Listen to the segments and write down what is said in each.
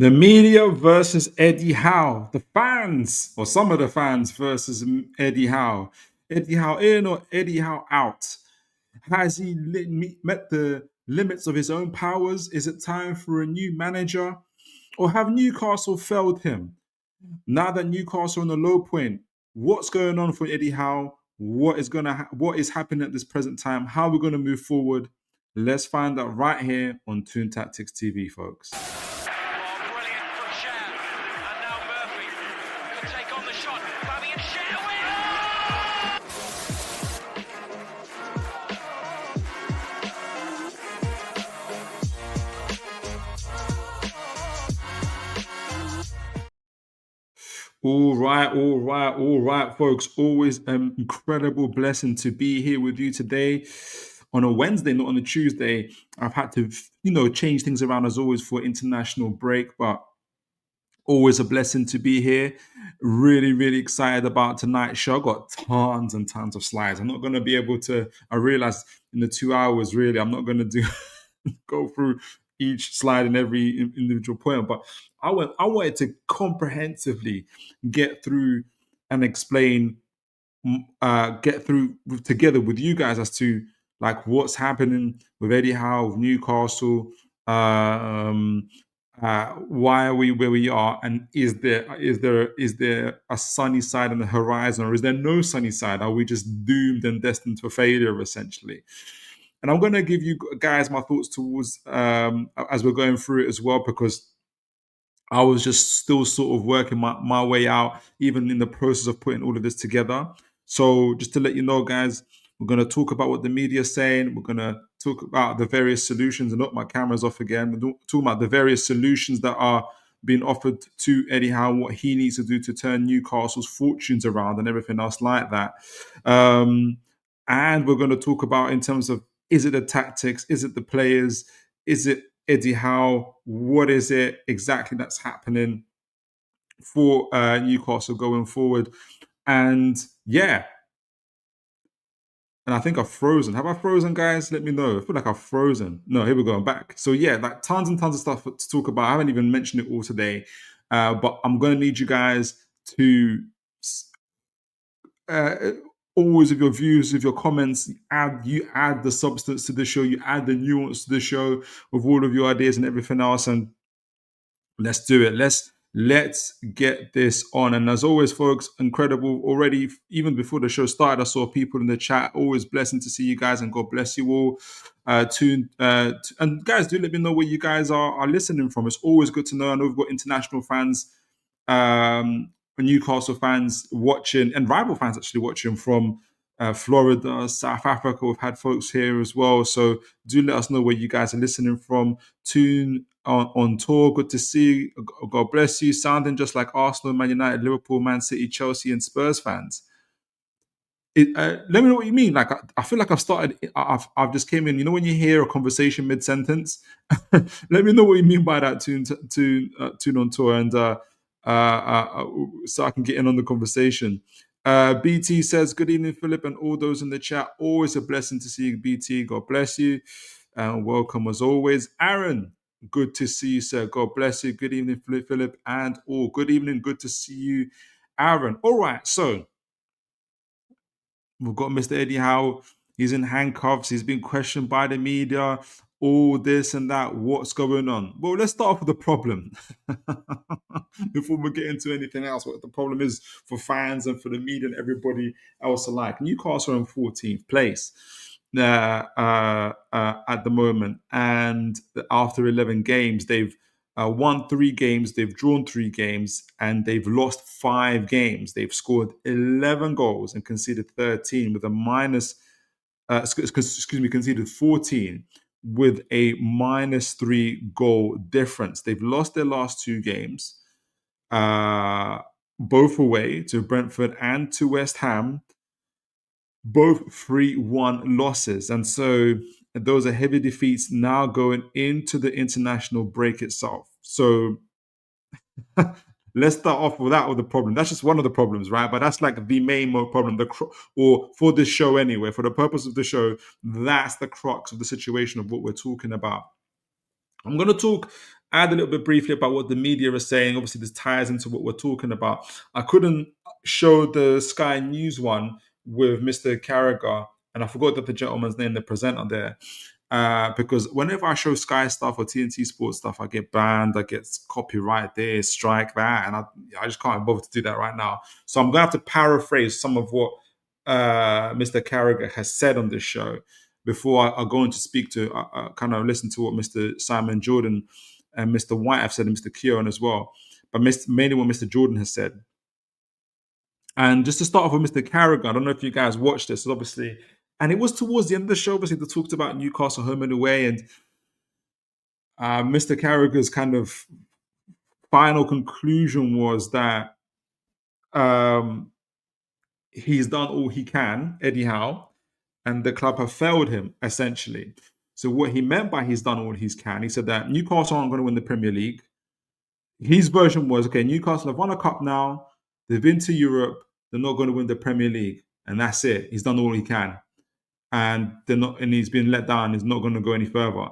The media versus Eddie Howe. The fans, or some of the fans, versus Eddie Howe. Eddie Howe in or Eddie Howe out? Has he met the limits of his own powers? Is it time for a new manager? Or have Newcastle failed him? Now that Newcastle are on a low point, what's going on for Eddie Howe? What is happening at this present time? How are we going to move forward? Let's find out right here on Toon Tactics TV, folks. Brilliant from Share. And now Murphy could take on the shot. Fabian Share All right, folks. Always an incredible blessing to be here with you today on a Wednesday, not on a Tuesday. I've had to, change things around as always for international break, but always a blessing to be here. Really, really excited about tonight's show. I've got tons and tons of slides. I'm not going to be able to, I realized in the 2 hours, really, I'm not going to go through each slide and every individual point, but I wanted to comprehensively get through and explain, get through together with you guys as to like what's happening with Eddie Howe, with Newcastle, why are we where we are, and is there a sunny side on the horizon, or is there no sunny side? Are we just doomed and destined for failure, essentially? And I'm going to give you guys my thoughts towards as we're going through it as well, because I was just still sort of working my way out, even in the process of putting all of this together. So just to let you know, guys, we're going to talk about what the media is saying. We're going to talk about the various solutions. And look, my camera's off again. We're talking about the various solutions that are being offered to Eddie Howe, what he needs to do to turn Newcastle's fortunes around and everything else like that. And we're going to talk about in terms of, is it the tactics? Is it the players? Is it Eddie Howe? What is it exactly that's happening for Newcastle going forward? And yeah, and I think I've frozen. Have I frozen, guys? Let me know. I feel like I've frozen. No, here we go. I'm back. So yeah, like tons and tons of stuff to talk about. I haven't even mentioned it all today, but I'm going to need you guys to always, with your views, with your comments, you add the substance to the show, you add the nuance to the show with all of your ideas and everything else, and let's do it. Let's get this on. And as always, folks, incredible already. Even before the show started, I saw people in the chat. Always blessing to see you guys, and God bless you all. And guys, do let me know where you guys are listening from. It's always good to know. I know we've got international fans, Newcastle fans watching, and rival fans actually watching from Florida, South Africa. We've had folks here as well. So do let us know where you guys are listening from. Tune on tour. Good to see you. God bless you. Sounding just like Arsenal, Man United, Liverpool, Man City, Chelsea, and Spurs fans. Let me know what you mean. Like I feel like I've started. I've just came in. You know when you hear a conversation mid sentence. Let me know what you mean by that. Tune on tour, and so I can get in on the conversation. BT says, good evening, Philip, and all those in the chat. Always a blessing to see you, BT. God bless you. And welcome as always. Aaron, good to see you, sir. God bless you. Good evening, Philip, and all. Good evening. Good to see you, Aaron. All right, so we've got Mr. Eddie Howe. He's in handcuffs. He's been questioned by the media. All this and that. What's going on? Well, let's start off with the problem before we get into anything else. What the problem is for fans and for the media and everybody else alike. Newcastle are in 14th place at the moment, and after 11 games, they've won 3 games, they've drawn 3 games, and they've lost 5 games. They've scored 11 goals and conceded 13 with a minus. Conceded 14 with a -3 goal difference. They've lost their last 2 games, both away to Brentford and to West Ham, both 3-1 losses. And so those are heavy defeats now going into the international break itself. So let's start off with that, with the problem. That's just one of the problems, right? But that's like the main problem, or for this show anyway, for the purpose of the show, that's the crux of the situation of what we're talking about. I'm going to add a little bit briefly about what the media is saying. Obviously, this ties into what we're talking about. I couldn't show the Sky News one with Mr. Carragher, and I forgot that the gentleman's name, the presenter there, because whenever I show Sky stuff or TNT Sports stuff, I get banned, I get copyright this, strike that, and I just can't bother to do that right now. So I'm going to have to paraphrase some of what Mr. Carragher has said on this show before I go on to speak to, kind of listen to what Mr. Simon Jordan and Mr. White have said, and Mr. Kieran as well, but mainly what Mr. Jordan has said. And just to start off with Mr. Carragher, I don't know if you guys watched this, obviously, and it was towards the end of the show, obviously, they talked about Newcastle home and away, and Mr. Carragher's kind of final conclusion was that he's done all he can, Eddie Howe, and the club have failed him, essentially. So what he meant by he's done all he can, he said that Newcastle aren't going to win the Premier League. His version was, okay, Newcastle have won a cup now, they've been to Europe, they're not going to win the Premier League. And that's it. He's done all he can. And they're not, and he's been let down, he's not going to go any further.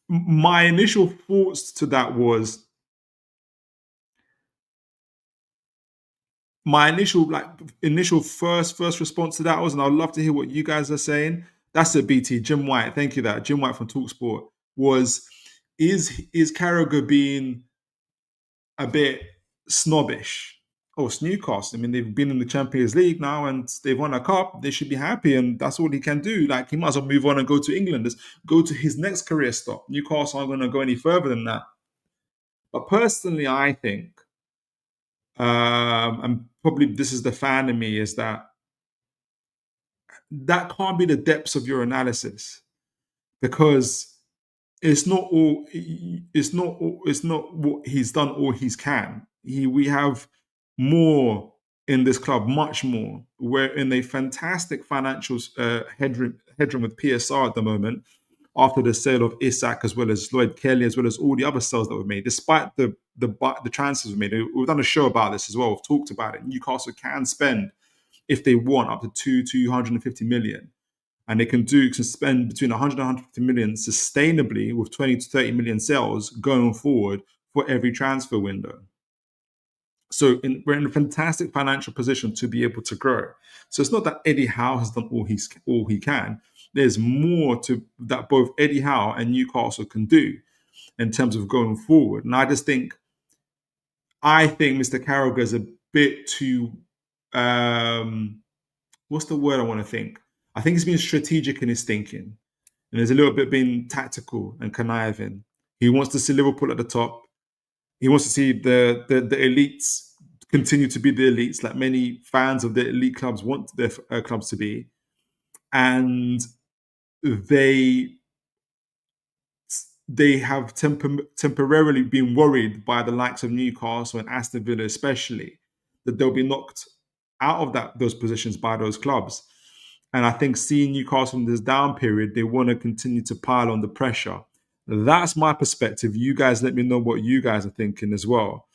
My initial thoughts to that was, my initial first response to that was, and I'd love to hear what you guys are saying. That's it, BT. Jim White, thank you. That Jim White from Talksport was, is Carragher being a bit snobbish? Oh, it's Newcastle. I mean, they've been in the Champions League now and they've won a cup. They should be happy, and that's all he can do. Like, he might as well move on and go to England. Just go to his next career stop. Newcastle aren't going to go any further than that. But personally, I think, and probably this is the fan in me, is that can't be the depths of your analysis, because it's not what he's done all he can. We have more in this club, much more. We're in a fantastic financial headroom with PSR at the moment, after the sale of Isak, as well as Lloyd Kelly, as well as all the other sales that were made. Despite the transfers we made, we've done a show about this as well. We've talked about it. Newcastle can spend, if they want, up to 250 million. And they can spend between 100 and 150 million sustainably, with 20 to 30 million sales going forward for every transfer window. So we're in a fantastic financial position to be able to grow. So it's not that Eddie Howe has done all he can. There's more to that both Eddie Howe and Newcastle can do in terms of going forward. And I think Mr. Carragher is a bit too, what's the word I want to think? I think he's been strategic in his thinking, and there's a little bit being tactical and conniving. He wants to see Liverpool at the top. He wants to see the elites continue to be the elites, like many fans of the elite clubs want their clubs to be. And they have temporarily been worried by the likes of Newcastle and Aston Villa especially, that they'll be knocked out of those positions by those clubs. And I think seeing Newcastle in this down period, they want to continue to pile on the pressure. That's my perspective. You guys let me know what you guys are thinking as well.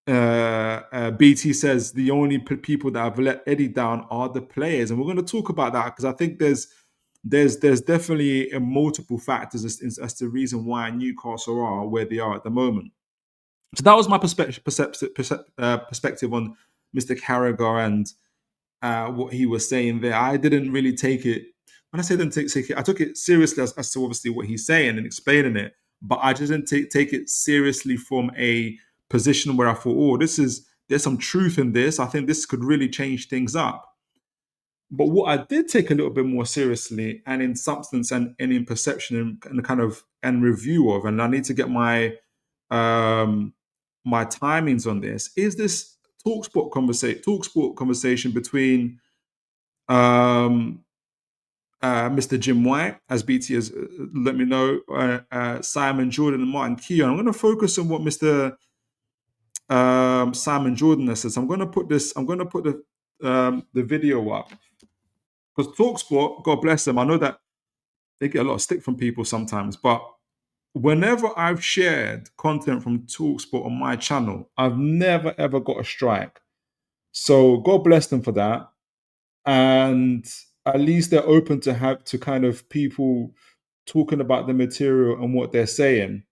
BT says the only people that have let Eddie down are the players. And we're going to talk about that, because I think there's definitely multiple factors as to the reason why Newcastle are where they are at the moment. So that was my perspective on Mr. Carragher and what he was saying there. I didn't really take it. When I say didn't take it, I took it seriously as to obviously what he's saying and explaining it, but I just didn't take it seriously from a position where I thought, there's some truth in this. I think this could really change things up. But what I did take a little bit more seriously, and in substance and in perception and kind of and review of, and I need to get my my timings on this, is this Talksport conversation between Mr. Jim White, as BT has let me know, Simon Jordan and Martin Keown. I'm going to focus on what Mr. Simon Jordan has said. So I'm going to put the video up, because Talksport, God bless them, I know that they get a lot of stick from people sometimes, but whenever I've shared content from Talksport on my channel, I've never ever got a strike. So God bless them for that. and at least they're open to have to kind of people talking about the material and what they're saying.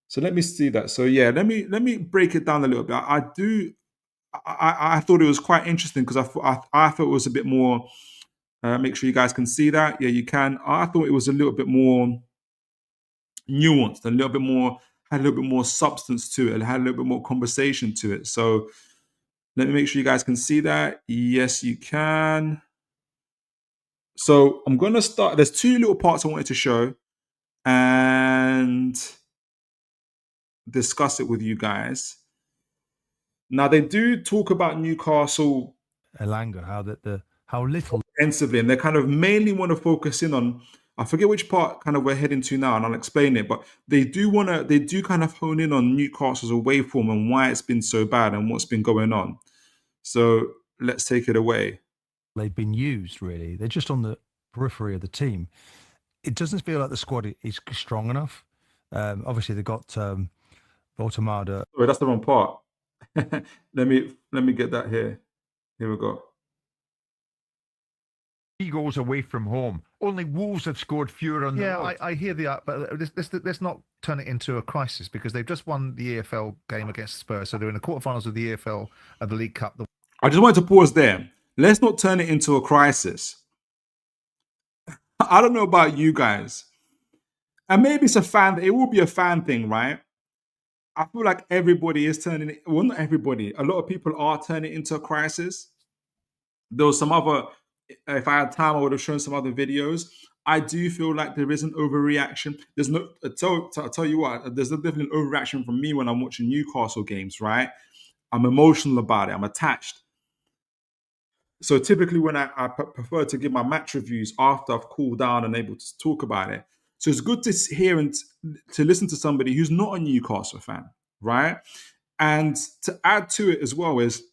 So let me see that. So yeah, let me break it down a little bit. I thought it was quite interesting because I thought it was a bit more. Make sure you guys can see that. Yeah, you can. I thought it was a little bit more nuanced, a little bit more, had a little bit more substance to it, and had a little bit more conversation to it. So let me make sure you guys can see that. Yes, you can. So I'm gonna start. There's two little parts I wanted to show and discuss it with you guys. Now they do talk about Newcastle Elanga, how little extensively, and they kind of mainly want to focus in on. I forget which part kind of we're heading to now, and I'll explain it. But they do kind of hone in on Newcastle's away form and why it's been so bad and what's been going on. So let's take it away. they've been used, really. They're just on the periphery of the team. It doesn't feel like the squad is strong enough. Obviously, they've got Voltamada. Oh, that's the wrong part. let me get that here. Here we go. 3 goals away from home. Only Wolves have scored fewer on the road. I hear that, but let's not turn it into a crisis because they've just won the EFL game against Spurs, so they're in the quarterfinals of the EFL of the League Cup. I just wanted to pause there. Let's not turn it into a crisis. I don't know about you guys, and maybe it's a fan. It will be a fan thing, right? I feel like everybody is turning it. Well, not everybody. A lot of people are turning it into a crisis. There was some other. If I had time, I would have shown some other videos. I do feel like there is an overreaction. There's no. I'll tell you what. There's definitely an overreaction from me when I'm watching Newcastle games. Right? I'm emotional about it. I'm attached. So typically, when I prefer to give my match reviews after I've cooled down and able to talk about it. So it's good to hear and to listen to somebody who's not a Newcastle fan, right? And to add to it as well is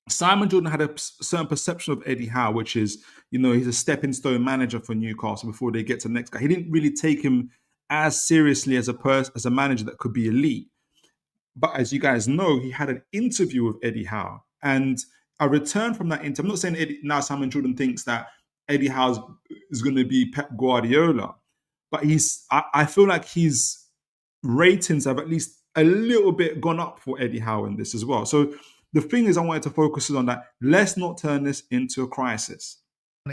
Simon Jordan had a certain perception of Eddie Howe, which is, he's a stepping stone manager for Newcastle before they get to the next guy. He didn't really take him as seriously as a manager that could be elite. But as you guys know, he had an interview with Eddie Howe. And a return from that interview, I'm not saying now Simon Jordan thinks that Eddie Howe is going to be Pep Guardiola. But I feel like his ratings have at least a little bit gone up for Eddie Howe in this as well. So the thing is, I wanted to focus on that. Let's not turn this into a crisis.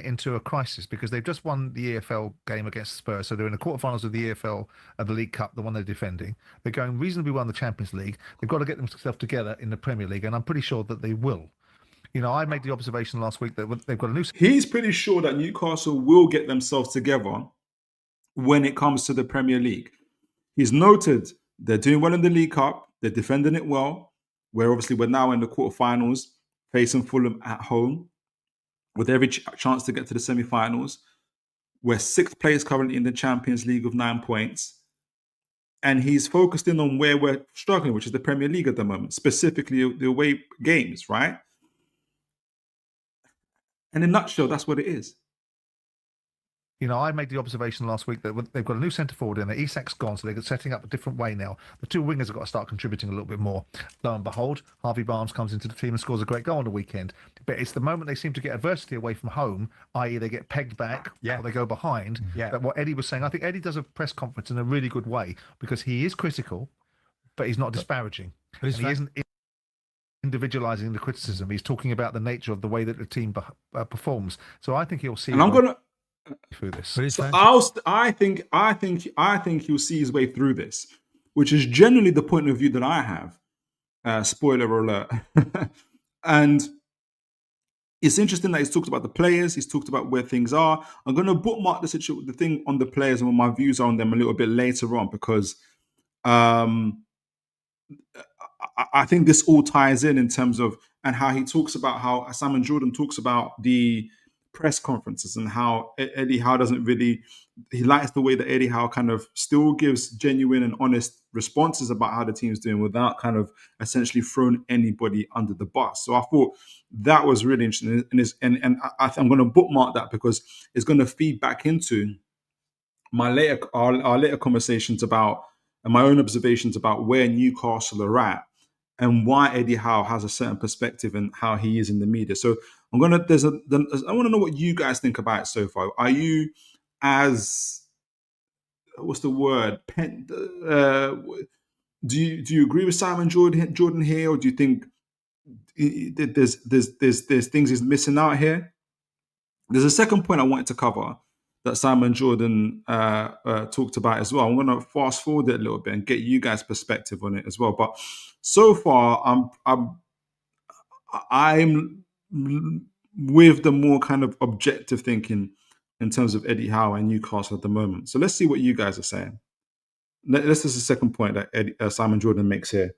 Into a crisis because they've just won the EFL game against Spurs, so they're in the quarterfinals of the EFL of the League Cup, the one they're defending. They're going reasonably well in the Champions League. They've got to get themselves together in the Premier League, and I'm pretty sure that they will. I made the observation last week that they've got a new. He's pretty sure that Newcastle will get themselves together when it comes to the Premier League. He's noted they're doing well in the League Cup. They're defending it well. Where obviously we're now in the quarterfinals, facing Fulham at home, with every chance to get to the semi-finals. We're 6th place currently in the Champions League with 9 points. And he's focused in on where we're struggling, which is the Premier League at the moment, specifically the away games, right? In a nutshell, that's what it is. I made the observation last week that they've got a new centre forward in there. Isak's gone, so they're setting up a different way now. The two wingers have got to start contributing a little bit more. Lo and behold, Harvey Barnes comes into the team and scores a great goal on the weekend. But it's the moment they seem to get adversity away from home, i.e. they get pegged back or they go behind. That what Eddie was saying, I think Eddie does a press conference in a really good way because he is critical, but he's not disparaging. But he isn't individualising the criticism. He's talking about the nature of the way that the team performs. So I think he'll see. And I'm going to... through this. So I think he'll see his way through this, which is generally the point of view that I have. Spoiler alert. And it's interesting that he's talked about the players. He's talked about where things are. I'm going to bookmark the thing on the players and what my views are on them a little bit later on because I think this all ties in terms of and how he talks about how Simon Jordan talks about the press conferences and how Eddie Howe he likes the way that Eddie Howe kind of still gives genuine and honest responses about how the team's doing without kind of essentially throwing anybody under the bus. So I thought that was really interesting. And I'm going to bookmark that because it's going to feed back into our later conversations about and my own observations about where Newcastle are at and why Eddie Howe has a certain perspective and how he is in the media. So I want to know what you guys think about it so far. Are you as what's the word? Do you agree with Simon Jordan here, or do you think there's things he's missing out here? There's a second point I wanted to cover that Simon Jordan talked about as well. I'm going to fast forward it a little bit and get you guys' perspective on it as well. But so far, I'm with the more kind of objective thinking in terms of Eddie Howe and Newcastle at the moment. So let's see what you guys are saying. This is the second point that Simon Jordan makes here.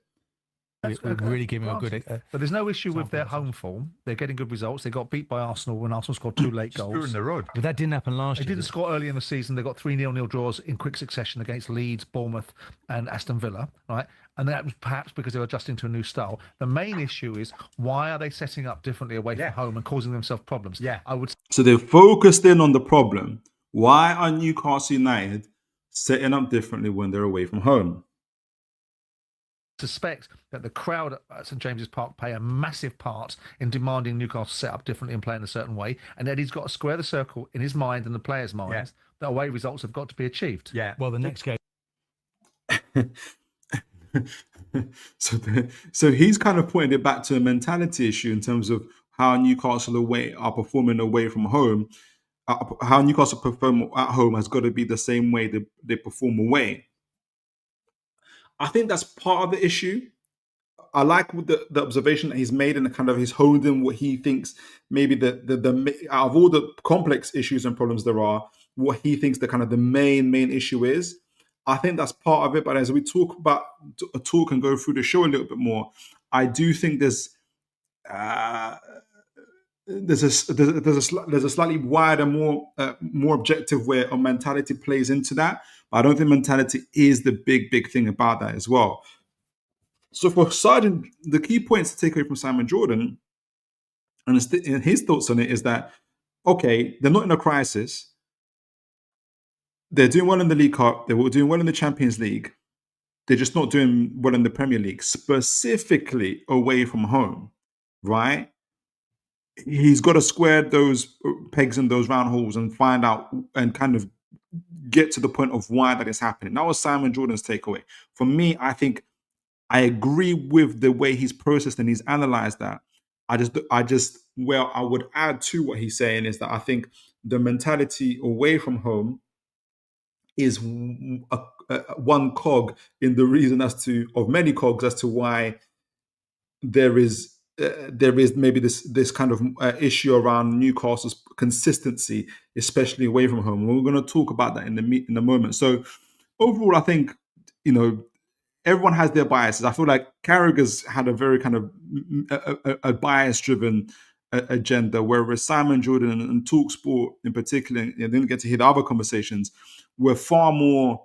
Really giving a good. But there's no issue with their home form. They're getting good results. They got beat by Arsenal when Arsenal scored 2 late goals. Screwing the road. But that didn't happen last They year. didn't score early in the season. They got 3 0-0 draws in quick succession against Leeds, Bournemouth, and Aston Villa, right? And that was perhaps because they were adjusting to a new style. The main issue is why are they setting up differently away from home and causing themselves problems? Yeah. So they're focused in on the problem. Why are Newcastle United setting up differently when they're away from home? Suspect that the crowd at St James's Park play a massive part in demanding Newcastle set up differently and play in a certain way. And Eddie's got to square the circle in his mind and the players' minds that away results have got to be achieved. Yeah. Well, the next game. So he's kind of pointing it back to a mentality issue in terms of how Newcastle away are performing away from home. How Newcastle perform at home has got to be the same way they perform away. I think that's part of the issue. I like the observation that he's made and the kind of he's honed in what he thinks maybe the out of all the complex issues and problems there are, what he thinks the kind of the main issue is. I think that's part of it. But as we talk and go through the show a little bit more, I do think there's a slightly wider, more objective way of mentality plays into that. But I don't think mentality is the big thing about that as well. So for Sergeant, the key points to take away from Simon Jordan and his thoughts on it is that, okay, they're not in a crisis. They're doing well in the League Cup. They're doing well in the Champions League. They're just not doing well in the Premier League, specifically away from home, right? He's got to square those pegs in those round holes and find out and kind of get to the point of why that is happening. That was Simon Jordan's takeaway. For me, I think I agree with the way he's processed and he's analyzed that. Well, I would add to what he's saying is that I think the mentality away from home is one cog in the reason of many cogs as to why there is maybe this kind of issue around Newcastle's consistency, especially away from home. We're going to talk about that in a moment. So overall, I think, everyone has their biases. I feel like Carragher's had a very kind of a bias-driven agenda, whereas Simon Jordan and TalkSport in particular, I didn't get to hear the other conversations, were far more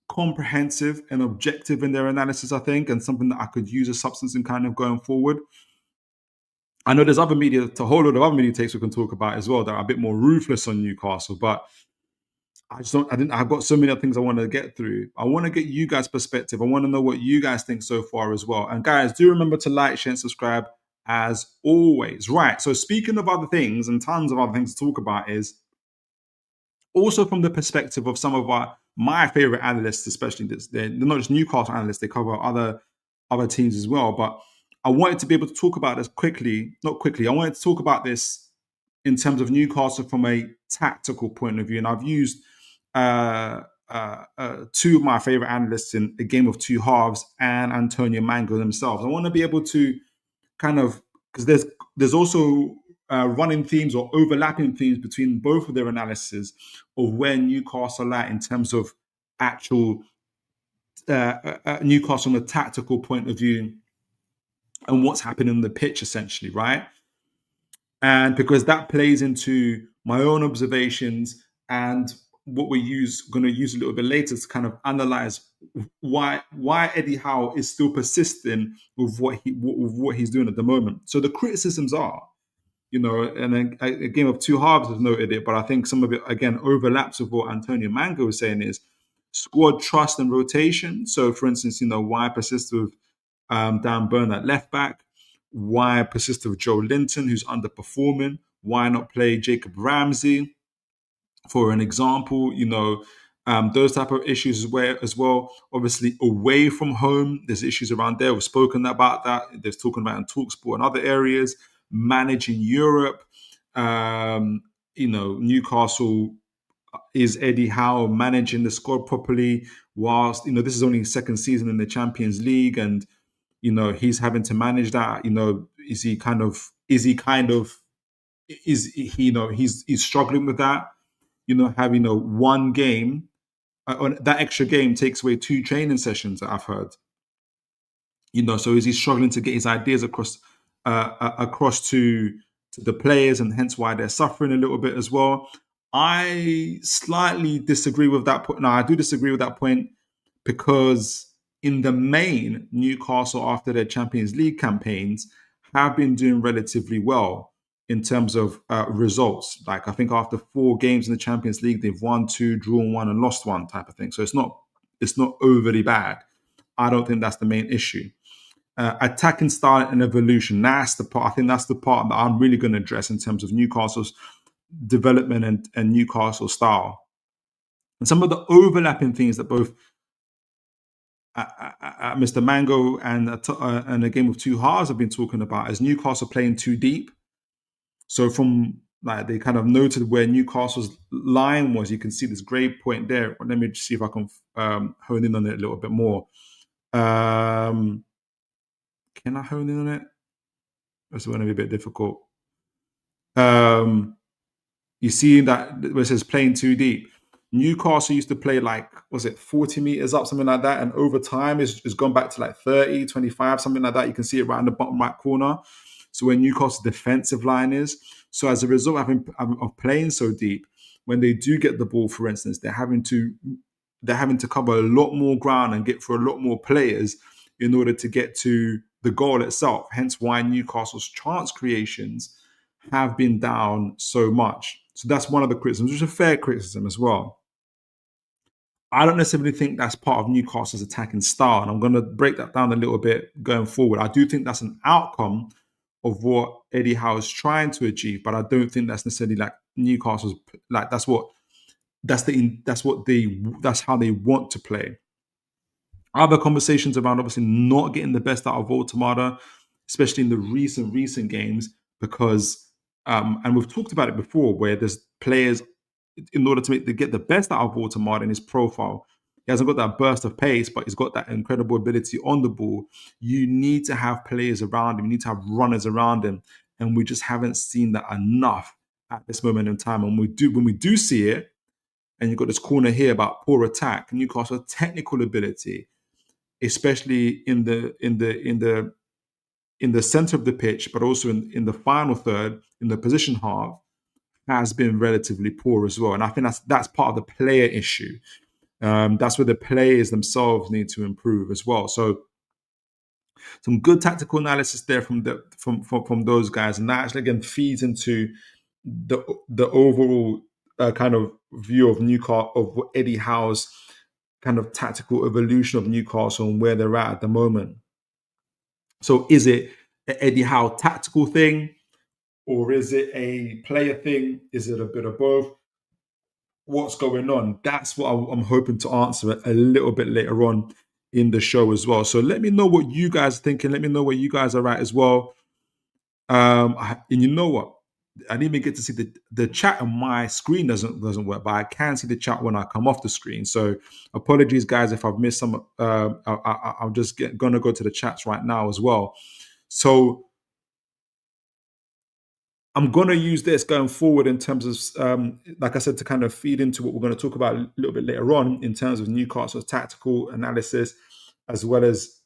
comprehensive and objective in their analysis, I think, and something that I could use as substance in kind of going forward. I know there's a whole lot of other media takes we can talk about as well that are a bit more ruthless on Newcastle, but I've got so many other things I want to get through. I want to get you guys' perspective. I want to know what you guys think so far as well. And guys, do remember to like, share, and subscribe as always. Right. So speaking of other things and tons of other things to talk about is also from the perspective of some of my favorite analysts, especially they're not just Newcastle analysts, they cover other teams as well. But I wanted to be able to talk about this I wanted to talk about this in terms of Newcastle from a tactical point of view. And I've used two of my favorite analysts in A Game of Two Halves and Antonio Mango themselves. I want to be able to kind of, because there's also running themes or overlapping themes between both of their analysis of where Newcastle are at in terms of actual Newcastle from a tactical point of view and what's happening on the pitch, essentially, right? And because that plays into my own observations and what we're going to use a little bit later to kind of analyze why Eddie Howe is still persisting with what he's doing at the moment. So the criticisms are, and then A Game of Two Halves has noted it, but I think some of it again overlaps with what Antonio Mango was saying is squad trust and rotation. So, for instance, why persist with Dan Burn at left back? Why persist with Joe Linton, who's underperforming? Why not play Jacob Ramsey, for an example? Those type of issues as well. Obviously, away from home, there's issues around there. We've spoken about that. There's talking about in TalkSport and other areas. Managing Europe, Newcastle, is Eddie Howe managing the squad properly? Whilst this is only his second season in the Champions League, and he's having to manage that. Is he he's struggling with that? Having one game, that extra game takes away 2 training sessions that I've heard. So is he struggling to get his ideas across to the players, and hence why they're suffering a little bit as well? I slightly disagree with that point. No, I do disagree with that point, because in the main, Newcastle, after their Champions League campaigns, have been doing relatively well in terms of results. Like, I think after 4 games in the Champions League, they've won 2, drawn 1, and lost 1 type of thing. So it's not overly bad. I don't think that's the main issue. Attacking style and evolution. That's the part. I think that's the part that I'm really going to address in terms of Newcastle's development and Newcastle style. And some of the overlapping things that both Mr. Mango and A Game of Two Halves have been talking about is Newcastle playing too deep. So from they kind of noted where Newcastle's line was. You can see this grey point there. Let me just see if I can hone in on it a little bit more. Can I hone in on it? It's going to be a bit difficult. You see that where it says playing too deep. Newcastle used to play 40 meters up, something like that. And over time, it's gone back to 30, 25, something like that. You can see it right in the bottom right corner. So where Newcastle's defensive line is. So as a result of playing so deep, when they do get the ball, for instance, they're having to cover a lot more ground and get through a lot more players in order to get to the goal itself. Hence why Newcastle's chance creations have been down so much. So that's one of the criticisms, which is a fair criticism as well. I don't necessarily think that's part of Newcastle's attacking style, and I'm going to break that down a little bit going forward. I do think that's an outcome of what Eddie Howe is trying to achieve, but I don't think that's necessarily Newcastle's that's how they want to play. Other conversations around obviously not getting the best out of Automata, especially in the recent games, because and we've talked about it before, where there's players, in order to get the best out of Automata in his profile, he hasn't got that burst of pace, but he's got that incredible ability on the ball. You need to have players around him. You need to have runners around him, and we just haven't seen that enough at this moment in time. And when we do see it, and you've got this corner here about poor attack, Newcastle technical ability, especially in the center of the pitch, but also in the final third, in the position half, has been relatively poor as well. And I think that's part of the player issue. That's where the players themselves need to improve as well. So some good tactical analysis there from those guys, and that actually again feeds into the overall kind of view of Newcastle, of Eddie Howe's kind of tactical evolution of Newcastle and where they're at the moment. So is it an Eddie Howe tactical thing, or is it a player thing? Is it a bit of both? What's going on? That's what I'm hoping to answer a little bit later on in the show as well. So let me know what you guys are thinking. Let me know where you guys are at as well. And you know what? I didn't even get to see the chat on my screen doesn't work, but I can see the chat when I come off the screen. So apologies, guys, if I've missed some. I'm just going to go to the chats right now as well. So I'm going to use this going forward in terms of, like I said, to kind of feed into what we're going to talk about a little bit later on in terms of Newcastle's tactical analysis, as well as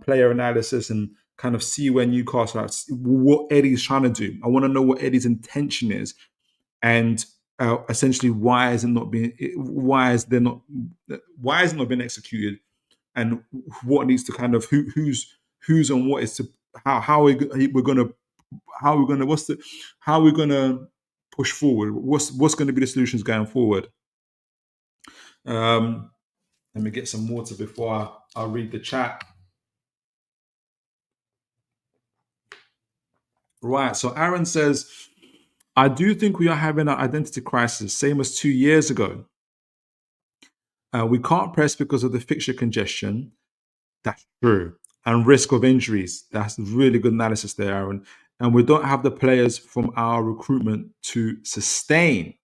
player analysis, and kind of see where Newcastle, what Eddie's trying to do. I want to know what Eddie's intention is, and essentially why has it not been executed, and what needs to kind of who's on what is to how we're going to push forward. What's going to be the solutions going forward? Let me get some water before I read the chat. Right. So Aaron says, I do think we are having an identity crisis, same as 2 years ago. We can't press because of the fixture congestion. That's true. And risk of injuries. That's really good analysis there, Aaron. And we don't have the players from our recruitment to sustain.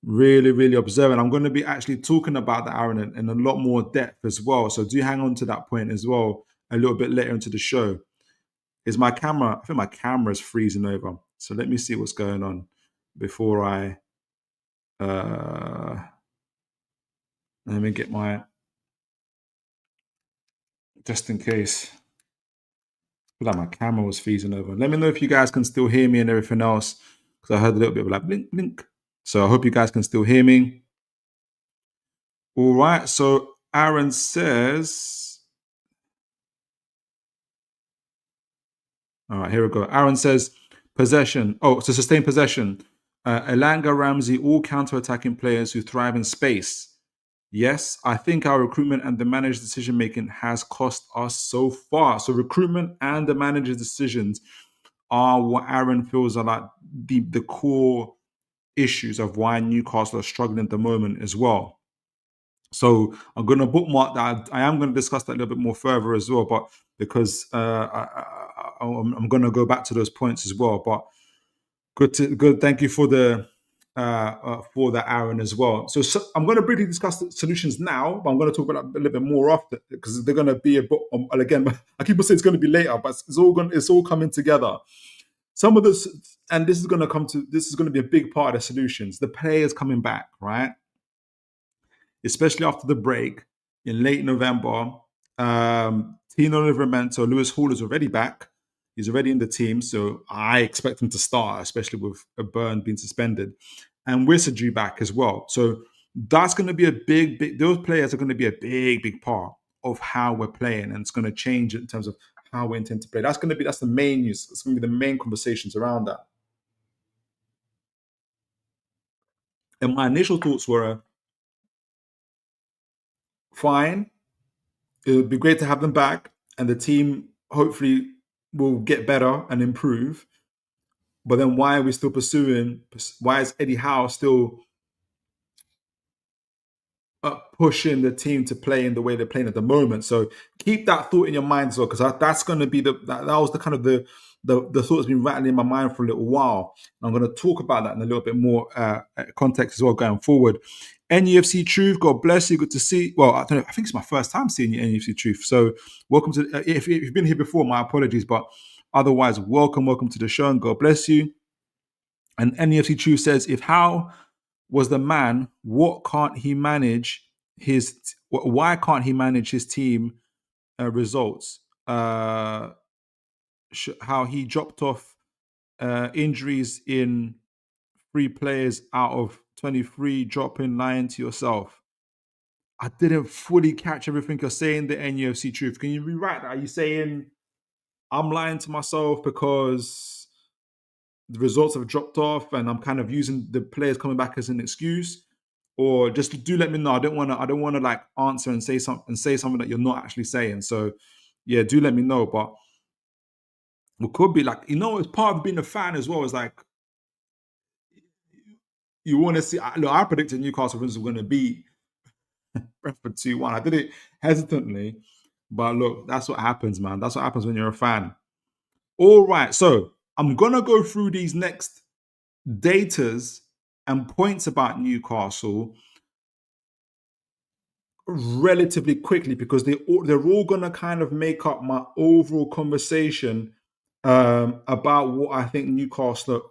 Really, really observant. I'm going to be actually talking about that, Aaron, in a lot more depth as well. So do hang on to that point as well a little bit later into the show. Is my camera, I think my camera is freezing over. So let me see what's going on before I, let me get my, just in case. I feel like my camera was freezing over. Let me know if you guys can still hear me and everything else, because I heard a little bit of like blink, blink. So I hope you guys can still hear me. All right. So Aaron says, all right, here we go. Aaron says, possession. Oh, to sustain possession. Elanga, Ramsey, all counter-attacking players who thrive in space. Yes, I think our recruitment and the manager's decision-making has cost us so far. So recruitment and the manager's decisions are what Aaron feels are like the core issues of why Newcastle are struggling at the moment as well. So I'm going to bookmark that. I am going to discuss that a little bit more further as well, but because I'm going to go back to those points as well. But good. Thank you for the for that, Aaron, as well. So I'm going to briefly discuss the solutions now, but I'm going to talk about that a little bit more after because they're going to be a book. And again, I keep saying it's going to be later, but it's all coming together. Some of this, and this is going to be a big part of the solutions. The players coming back, right? Especially after the break in late November. Tino Livramento, Lewis Hall is already back. He's already in the team, so I expect him to start, especially with a Burn being suspended. And Wissadry back as well. So that's going to be a big, those players are going to be a big part of how we're playing, and it's going to change in terms of how we intend to play. That's the main news. It's going to be the main conversations around that. And my initial thoughts were, fine, it would be great to have them back, and the team hopefully will get better and improve. But then why are we still pursuing? Why is Eddie Howe still pushing the team to play in the way they're playing at the moment? So keep that thought in your mind as well, because that's going to be that was the kind of the thought that's been rattling in my mind for a little while. I'm going to talk about that in a little bit more context as well going forward. NUFC Truth, God bless you. Good to see. Well, I don't know. I think it's my first time seeing you, NUFC Truth. So welcome to. If you've been here before, my apologies, but otherwise, welcome to the show, and God bless you. And NUFC Truth says, if Howe was the man, why can't he manage his team results? How he dropped off injuries in 3 players out of 23, dropping, lying to yourself. I didn't fully catch everything you're saying, the NUFC Truth. Can you rewrite that? Are you saying I'm lying to myself because the results have dropped off and I'm kind of using the players coming back as an excuse? Or just do let me know. I don't want to like answer and say something that you're not actually saying. So yeah, do let me know. But it could be like, it's part of being a fan as well. Is like you want to see. Look, I predicted Newcastle were going to beat Brentford 2-1. I did it hesitantly, but look, that's what happens, man. That's what happens when you're a fan. All right, so I'm gonna go through these next datas and points about Newcastle relatively quickly because they're all gonna kind of make up my overall conversation about what I think Newcastle,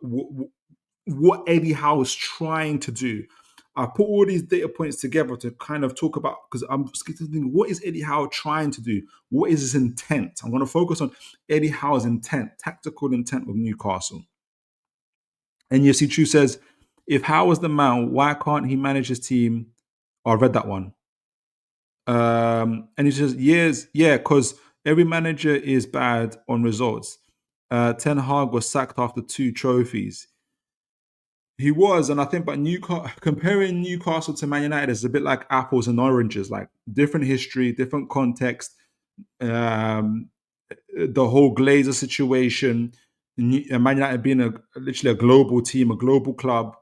what Eddie Howe is trying to do. I put all these data points together to kind of talk about, because I'm just thinking, what is Eddie Howe trying to do? What is his intent? I'm going to focus on Eddie Howe's intent, tactical intent with Newcastle. And UFC True says, if Howe was the man, why can't he manage his team? Oh, I read that one. And he says, because every manager is bad on results. Ten Hag was sacked after 2 trophies. He was, and I think, but comparing Newcastle to Man United is a bit like apples and oranges, like different history, different context. The whole Glazer situation, Man United being literally a global team, a global club,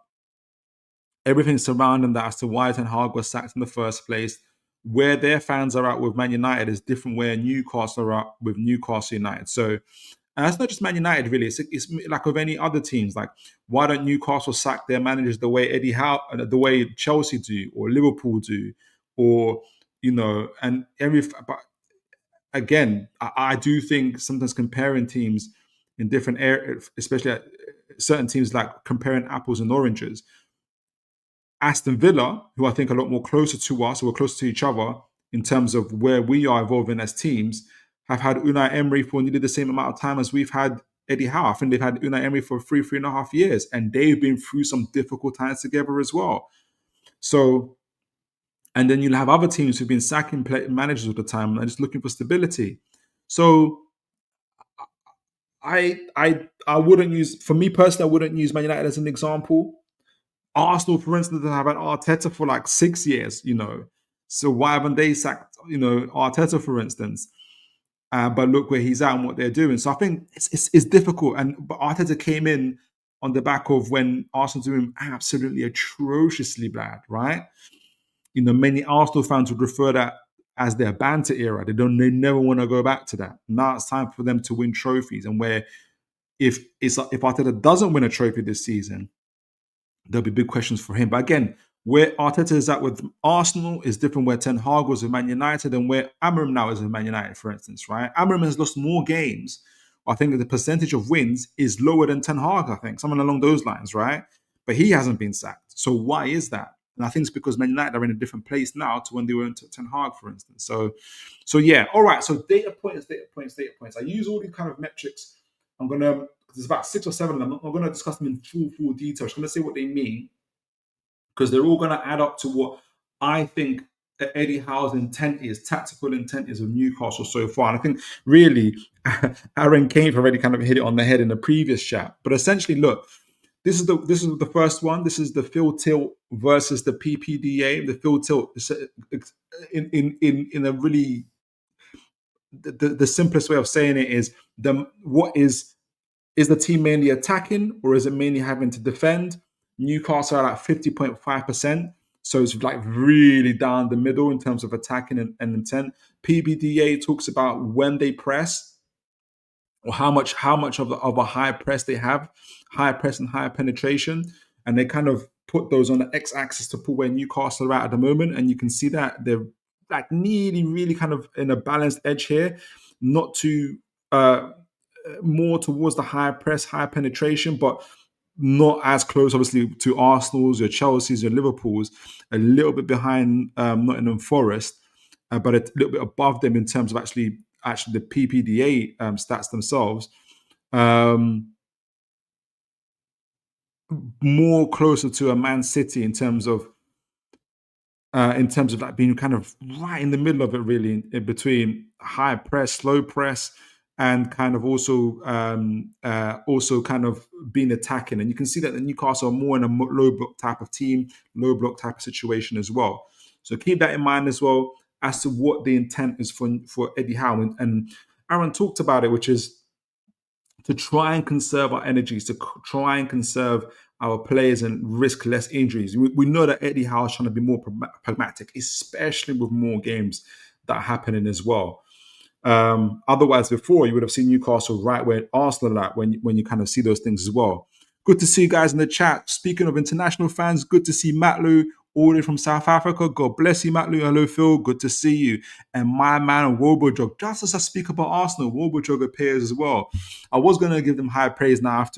everything surrounding that as to why Ten Hag was sacked in the first place. Where their fans are at with Man United is different where Newcastle are at with Newcastle United. So, and that's not just Man United, really. It's like with any other teams. Like, why don't Newcastle sack their managers the way Eddie Howe, the way Chelsea do, or Liverpool do, or and but again, I do think sometimes comparing teams in different areas, especially at certain teams, like comparing apples and oranges. Aston Villa, who I think are a lot more closer to us, or we're closer to each other in terms of where we are evolving as teams, have had Unai Emery for nearly the same amount of time as we've had Eddie Howe. I think they've had Unai Emery for 3.5 years, and they've been through some difficult times together as well. So, and then you'll have other teams who've been sacking managers all the time and just looking for stability. So, I wouldn't use, for me personally, I wouldn't use Man United as an example. Arsenal, for instance, have had Arteta for like 6 years, So why haven't they sacked, Arteta, for instance? But look where he's at and what they're doing. So I think it's difficult. But Arteta came in on the back of when Arsenal doing absolutely atrociously bad, right? Many Arsenal fans would refer that as their banter era. They never want to go back to that. Now it's time for them to win trophies. And where if Arteta doesn't win a trophy this season, there'll be big questions for him. But again, where Arteta is at with Arsenal is different where Ten Hag was with Man United and where Amorim now is with Man United, for instance, right? Amorim has lost more games. I think the percentage of wins is lower than Ten Hag, I think, something along those lines, right? But he hasn't been sacked. So why is that? And I think it's because Man United are in a different place now to when they were in Ten Hag, for instance. So yeah. All right. So data points. I use all these kind of metrics. I'm going to, there's about 6 or 7 of them. I'm going to discuss them in full detail. I'm going to say what they mean, because they're all going to add up to what I think Eddie Howe's tactical intent is of Newcastle so far. And I think really Aaron Kane already kind of hit it on the head in the previous chat. But essentially, look, this is the first one. This is the Phil Tilt versus the PPDA. The Phil Tilt in a really the simplest way of saying it is is the team mainly attacking or is it mainly having to defend? Newcastle are at 50.5%. So it's like really down the middle in terms of attacking and intent. PBDA talks about when they press or how much of a high press they have, high press and higher penetration. And they kind of put those on the x-axis to put where Newcastle are at the moment. And you can see that they're like nearly really kind of in a balanced edge here, not too more towards the high press, high penetration, but not as close, obviously, to Arsenal's, your Chelsea's, your Liverpool's, a little bit behind Nottingham Forest, but a little bit above them in terms of actually the PPDA stats themselves. More closer to a Man City in terms of like being kind of right in the middle of it, really, in between high press, slow press, and kind of also kind of being attacking. And you can see that the Newcastle are more in a low block type of team, low block type of situation as well. So keep that in mind as well as to what the intent is for Eddie Howe. And Aaron talked about it, which is to try and conserve our energies, to try and conserve our players and risk less injuries. We know that Eddie Howe is trying to be more pragmatic, especially with more games that are happening as well. Otherwise, before you would have seen Newcastle right where Arsenal are at when you kind of see those things as well. Good to see you guys in the chat. Speaking of international fans, good to see Matlu all the way from South Africa. God bless you, Matlu. Hello, Phil. Good to see you. And my man, Wobojog. Just as I speak about Arsenal, Wobojog appears as well. I was going to give them high praise. Now I have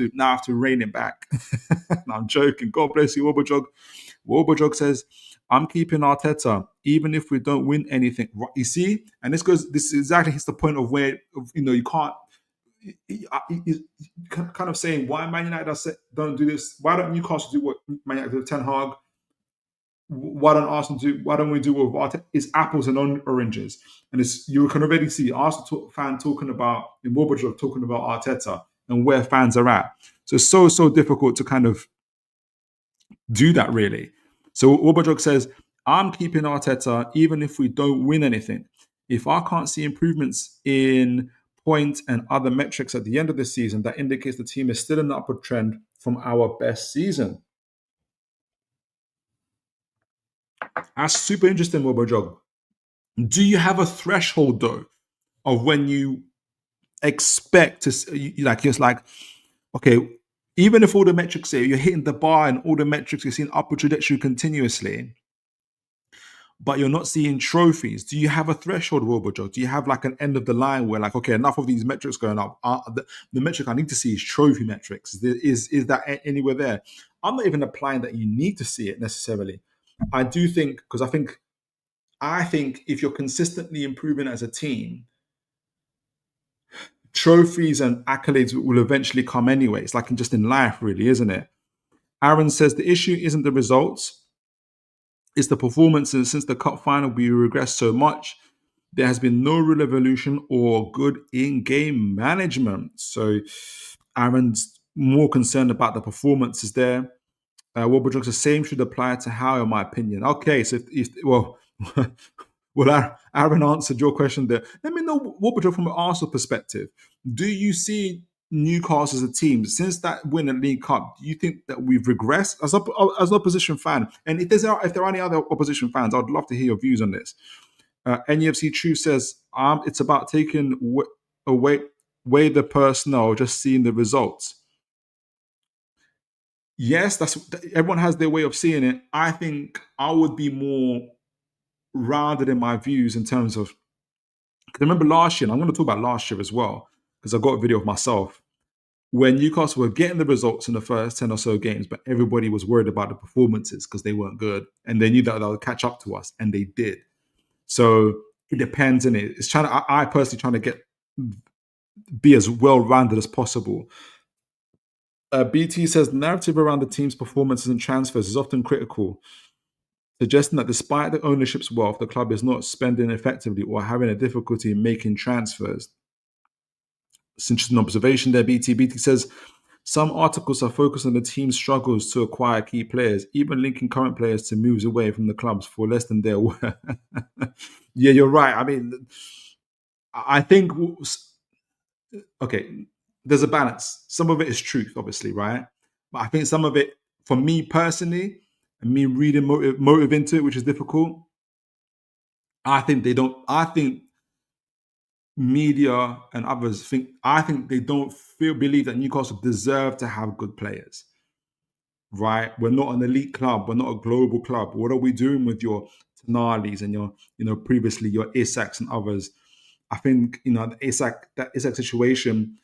to rein it back. No, I'm joking. God bless you, Wobojog. Wobojog says, I'm keeping Arteta, even if we don't win anything. You see? And this exactly hits the point of where, you can't, kind of saying, why Man United don't do this? Why don't Newcastle do what Man United do with Ten Hag? Why don't we do what Arteta? It's apples and oranges. And you can already see Arsenal fan talking about, in Wobajok talking about Arteta and where fans are at. So it's so difficult to kind of do that, really. So Wobajok says, I'm keeping Arteta even if we don't win anything. If I can't see improvements in point and other metrics at the end of the season that indicates the team is still in an upward trend from our best season. That's super interesting, Wobojog. Do you have a threshold though of when you expect to it's like, okay, even if all the metrics say you're hitting the bar and all the metrics you're seeing upward trajectory continuously, but you're not seeing trophies, do you have a threshold, Wobojog? Do you have like an end of the line where like, okay, enough of these metrics going up, the metric I need to see is trophy metrics? Is that anywhere there? I'm not even applying that you need to see it necessarily. I do think, because I think if you're consistently improving as a team, trophies and accolades will eventually come anyway. It's like just in life, really, isn't it? Aaron says the issue isn't the results, it's the performances. Since the cup final, we regressed so much. There has been no real evolution or good in-game management. So Aaron's more concerned about the performances there. Wobojog, the same should apply to Howe, in my opinion. Okay, so well, Aaron answered your question there. Let me know, Wobojog, from an Arsenal perspective. Do you see Newcastle as a team since that win at League Cup? Do you think that we've regressed as an opposition fan? And if there are any other opposition fans, I'd love to hear your views on this. NUFC True says it's about taking away the personnel, just seeing the results. Yes, everyone has their way of seeing it. I think I would be more rounded in my views in terms of, because remember last year, and I'm going to talk about last year as well, because I've got a video of myself, when Newcastle were getting the results in the first 10 or so games, but everybody was worried about the performances because they weren't good, and they knew that they would catch up to us, and they did. So it depends, and it's I personally trying to be as well-rounded as possible. BT says narrative around the team's performances and transfers is often critical, suggesting that despite the ownership's wealth, the club is not spending effectively or having a difficulty in making transfers. It's interesting observation there, BT. BT says some articles are focused on the team's struggles to acquire key players, even linking current players to moves away from the clubs for less than their worth. Yeah, you're right. I mean, I think, okay, there's a balance. Some of it is truth, obviously, right? But I think some of it, for me personally, and me reading motive into it, which is difficult, I think media and others I think they don't believe that Newcastle deserve to have good players, right? We're not an elite club. We're not a global club. What are we doing with your Tenalis and your, previously your Isaks and others? I think, that Isak situation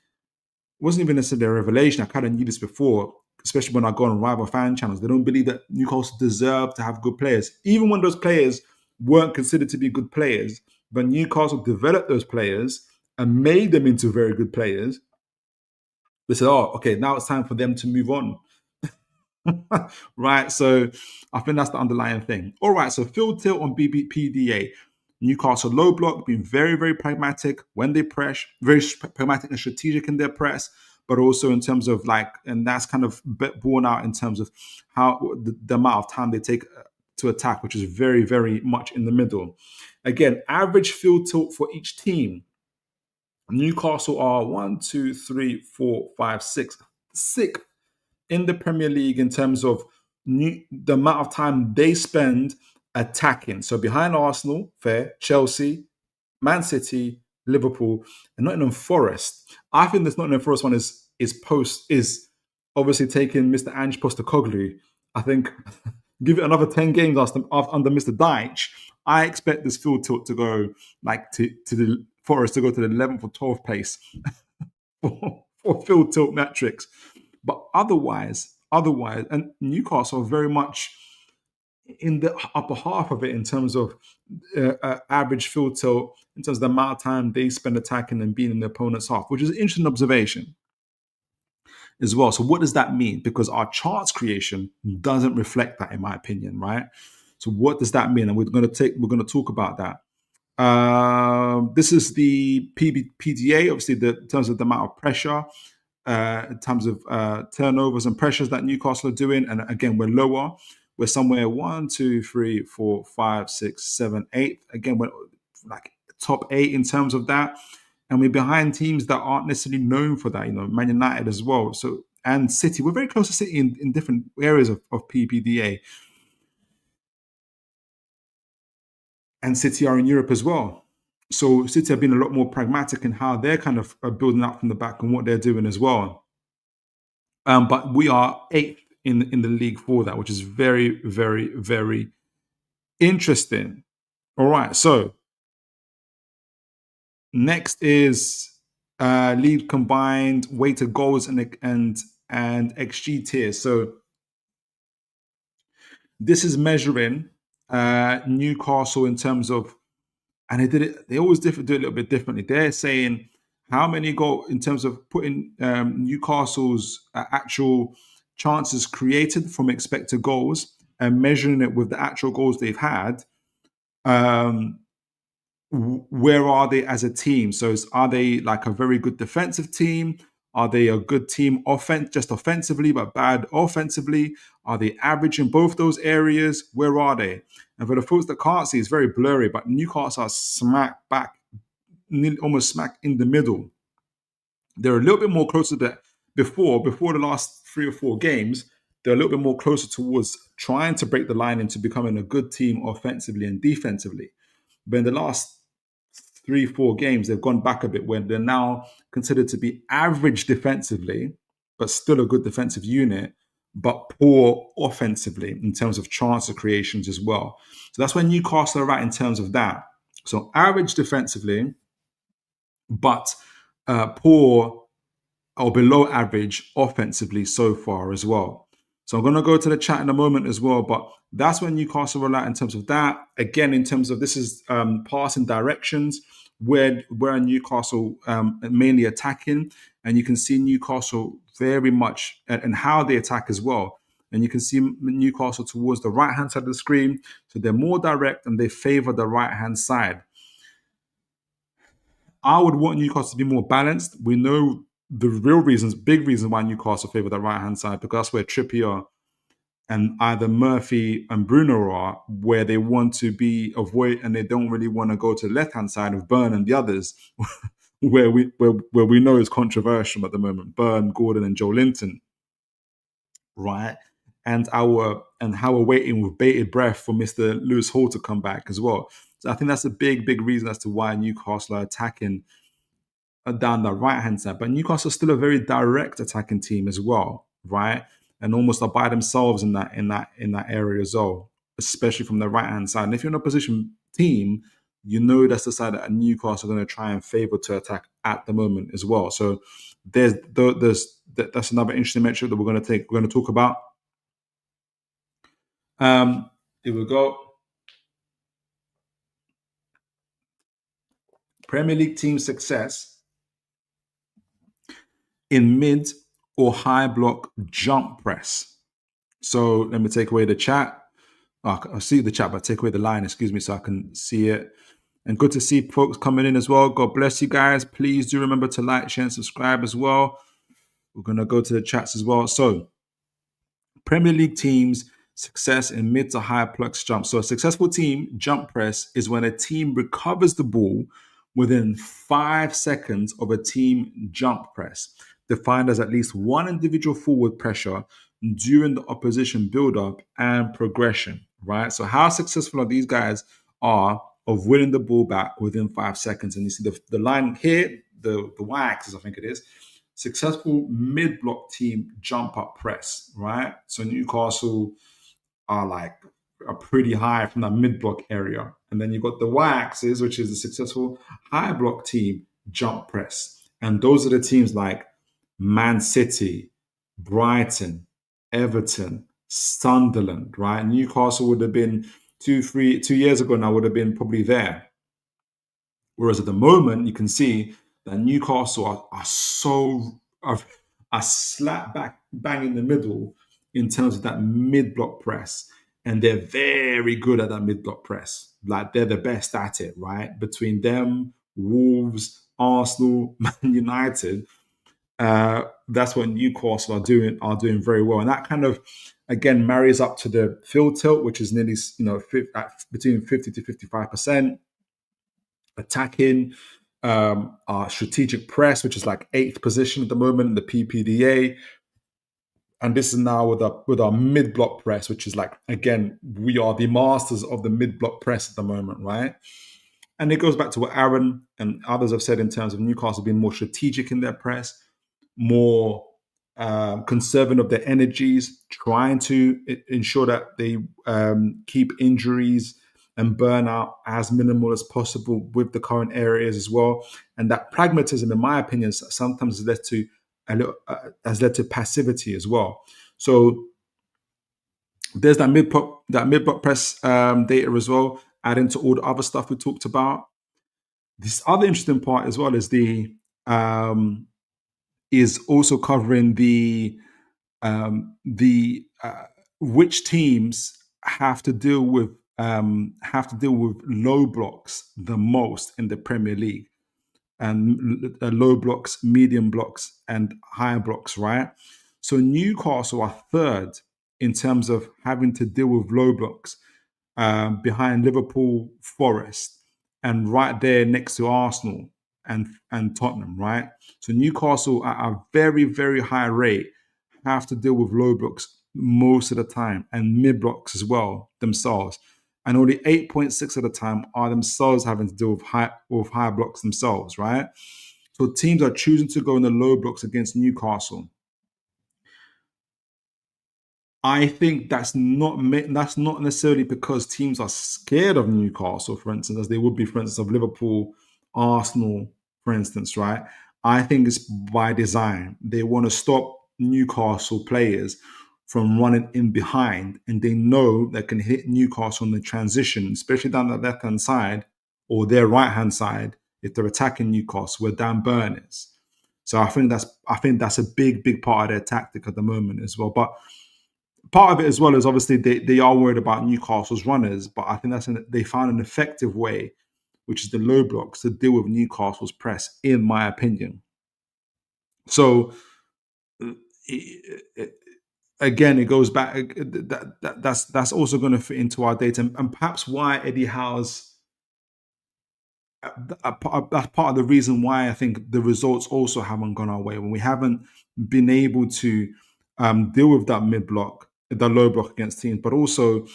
wasn't even necessarily a revelation. I kind of knew this before, especially when I go on rival fan channels. They don't believe that Newcastle deserve to have good players. Even when those players weren't considered to be good players, but Newcastle developed those players and made them into very good players, they said, oh, okay, now it's time for them to move on. Right? So I think that's the underlying thing. All right, so field tilt on PDA. Newcastle low block, being very, very pragmatic when they press, very pragmatic and strategic in their press, but also in terms of and that's kind of borne out in terms of how the amount of time they take to attack, which is very, very much in the middle. Again, average field tilt for each team. Newcastle are 1, 2, 3, 4, 5, 6 in the Premier League in terms of the amount of time they spend attacking. So behind Arsenal, fair, Chelsea, Man City, Liverpool, and Nottingham Forest. I think this Nottingham Forest one is obviously taking Mr. Ange Postecoglou. I think give it another 10 games under Mr. Deitch. I expect this field tilt to go to the Forest to go to the 11th or 12th place for field tilt metrics. But otherwise, and Newcastle are very much in the upper half of it in terms of average field tilt, in terms of the amount of time they spend attacking and being in the opponent's half, which is an interesting observation as well. So what does that mean? Because our charts creation doesn't reflect that, in my opinion, right? So what does that mean? And we're going to talk about that. This is the PDA, obviously, in terms of the amount of pressure, in terms of turnovers and pressures that Newcastle are doing. And again, we're lower. We're somewhere 1, 2, 3, 4, 5, 6, 7, 8. Again, we're top 8 in terms of that. and we're behind teams that aren't necessarily known for that. Man United as well. So and City, we're very close to City in different areas of PPDA, and City are in Europe as well. So City have been a lot more pragmatic in how they're kind of building up from the back and what they're doing as well. But we are 8th in the league for that, which is very, very, very interesting. All right, so next is league combined weighted goals and XG tiers. So this is measuring Newcastle in terms of, and they always do it a little bit differently. They're saying how many goals in terms of putting Newcastle's actual chances created from expected goals and measuring it with the actual goals they've had. Where are they as a team? So are they like a very good defensive team? Are they a good team just offensively, but bad offensively? Are they average in both those areas? Where are they? And for the folks that can't see, it's very blurry, but Newcastle are smack back, almost smack in the middle. They're a little bit more closer to before the last 3 or 4 games. They're a little bit more closer towards trying to break the line into becoming a good team offensively and defensively. But in the last 3-4 games, they've gone back a bit where they're now considered to be average defensively, but still a good defensive unit, but poor offensively in terms of chance of creations as well. So that's where Newcastle are at in terms of that. So average defensively, but poor or below average offensively so far as well. So I'm going to go to the chat in a moment as well, but that's where Newcastle are at in terms of that. Again, in terms of this is passing directions, where Newcastle mainly attacking, and you can see Newcastle very much and how they attack as well. And you can see Newcastle towards the right-hand side of the screen. So they're more direct and they favor the right-hand side. I would want Newcastle to be more balanced. We know the real reasons, big reason why Newcastle favor the right-hand side, because that's where Trippier and either Murphy and Bruno are, where they want to be avoid, and they don't really want to go to the left-hand side of Burn and the others, where we know is controversial at the moment. Burn, Gordon, and Joe Linton, right? And how we're waiting with bated breath for Mr. Lewis Hall to come back as well. So I think that's a big reason as to why Newcastle are attacking down the right-hand side. But Newcastle is still a very direct attacking team as well, right? And almost are by themselves in that area as well, especially from the right-hand side. And if you're in a opposition team, you know that's the side that Newcastle are going to try and favor to attack at the moment as well. So that's another interesting metric that we're going to talk about. Here we go. Premier League team success in mid or high block jump press. So let me take away the chat. I see the chat, but take away the line, excuse me, so I can see it. And good to see folks coming in as well. God bless you guys. Please do remember to like, share, and subscribe as well. We're going to go to the chats as well. So Premier League teams success in mid to high blocks jump. So a successful team jump press is when a team recovers the ball within 5 seconds of a team jump press, defined as at least one individual forward pressure during the opposition build-up and progression, right? So how successful are these guys are of winning the ball back within 5 seconds? And you see the line here, the y-axis, I think it is, successful mid-block team jump-up press, right? So Newcastle are pretty high from that mid-block area. And then you've got the y-axis, which is the successful high-block team jump press. And those are the teams like Man City, Brighton, Everton, Sunderland, right? Newcastle would have been 2 years ago now, would have been probably there. Whereas at the moment, you can see that Newcastle are slap back bang in the middle in terms of that mid-block press. And they're very good at that mid-block press. Like, they're the best at it, right? Between them, Wolves, Arsenal, Man United, that's what Newcastle are doing very well. And that kind of, again, marries up to the field tilt, which is nearly, between 50 to 55%. Attacking, our strategic press, which is like 8th position at the moment in the PPDA. And this is now with our mid-block press, which is like, again, we are the masters of the mid-block press at the moment, right? And it goes back to what Aaron and others have said in terms of Newcastle being more strategic in their press, more conserving of their energies, trying to ensure that they keep injuries and burnout as minimal as possible with the current areas as well. And that pragmatism, in my opinion, sometimes has led to passivity as well. So there's that mid-block press data as well, adding to all the other stuff we talked about. This other interesting part as well is is also covering the which teams have to deal with low blocks the most in the Premier League, and low blocks, medium blocks, and higher blocks, right? So Newcastle are third in terms of having to deal with low blocks, behind Liverpool, Forest, and right there next to Arsenal and Tottenham, right? So Newcastle at a very, very high rate have to deal with low blocks most of the time, and mid blocks as well themselves. And only 8.6 of the time are themselves having to deal with high blocks themselves, right? So teams are choosing to go in the low blocks against Newcastle. I think that's not necessarily because teams are scared of Newcastle, for instance, as they would be, for instance, of Liverpool, Arsenal, for instance, right? I think it's by design. They want to stop Newcastle players from running in behind, and they know they can hit Newcastle on the transition, especially down the left-hand side or their right-hand side if they're attacking Newcastle, where Dan Burn is. So I think that's a big part of their tactic at the moment as well. But part of it as well is obviously they are worried about Newcastle's runners, but I think they found an effective way, which is the low blocks, to deal with Newcastle's press, in my opinion. So again, it goes back. That's also going to fit into our data, and perhaps why Eddie Howe's. That's part of the reason why I think the results also haven't gone our way, when we haven't been able to deal with that mid block, the low block against teams, but also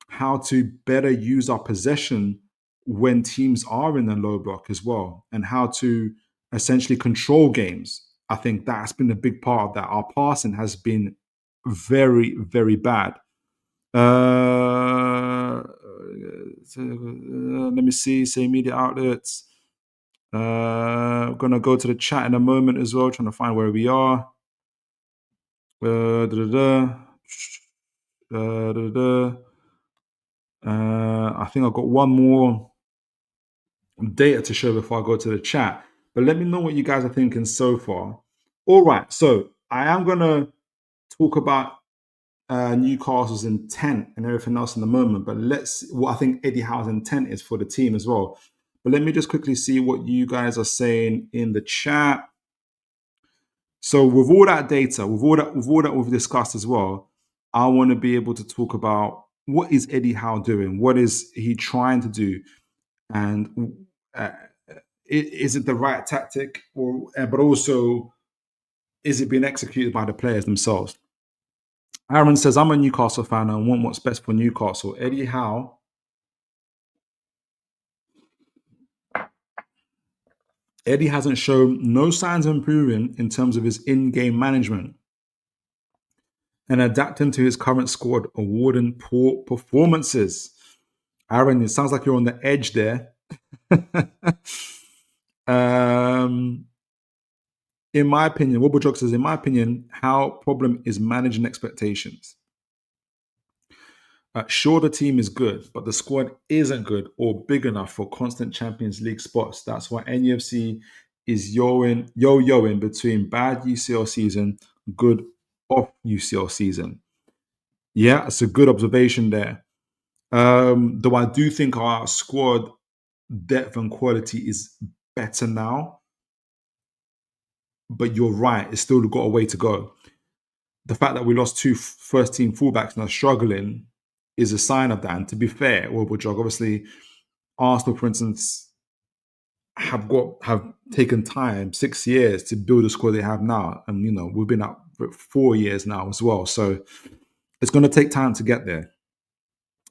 how to better use our possession when teams are in the low block as well, and how to essentially control games. I think that's been a big part of that. Our passing has been very, very bad. Let me see, say media outlets. I'm going to go to the chat in a moment as well, trying to find where we are. I think I've got one more data to show before I go to the chat. But let me know what you guys are thinking so far. All right, so I am going to talk about Newcastle's intent and everything else in the moment, but what I think Eddie Howe's intent is for the team as well. But let me just quickly see what you guys are saying in the chat. So with all that data, with all that we've discussed as well, I want to be able to talk about what is Eddie Howe doing, what is he trying to do, and is it the right tactic, but also is it being executed by the players themselves? Aaron says, I'm a Newcastle fan and want what's best for Newcastle. Eddie Howe hasn't shown no signs of improving in terms of his in-game management and adapting to his current squad, awarding poor performances. Aaron, it sounds like you're on the edge there. In my opinion, Wobblejog says, in my opinion, Howe problem is managing expectations. Sure, the team is good, but the squad isn't good or big enough for constant Champions League spots. That's why NUFC is yo-yoing between bad UCL season, good off UCL season. Yeah, it's a good observation there. Though I do think our squad depth and quality is better now. But you're right, it's still got a way to go. The fact that we lost 2 first-team fullbacks and are struggling is a sign of that. And to be fair, Wobblejog, obviously, Arsenal, for instance, have taken time, 6 years to build the squad they have now, and we've been up for 4 years now as well. So it's going to take time to get there.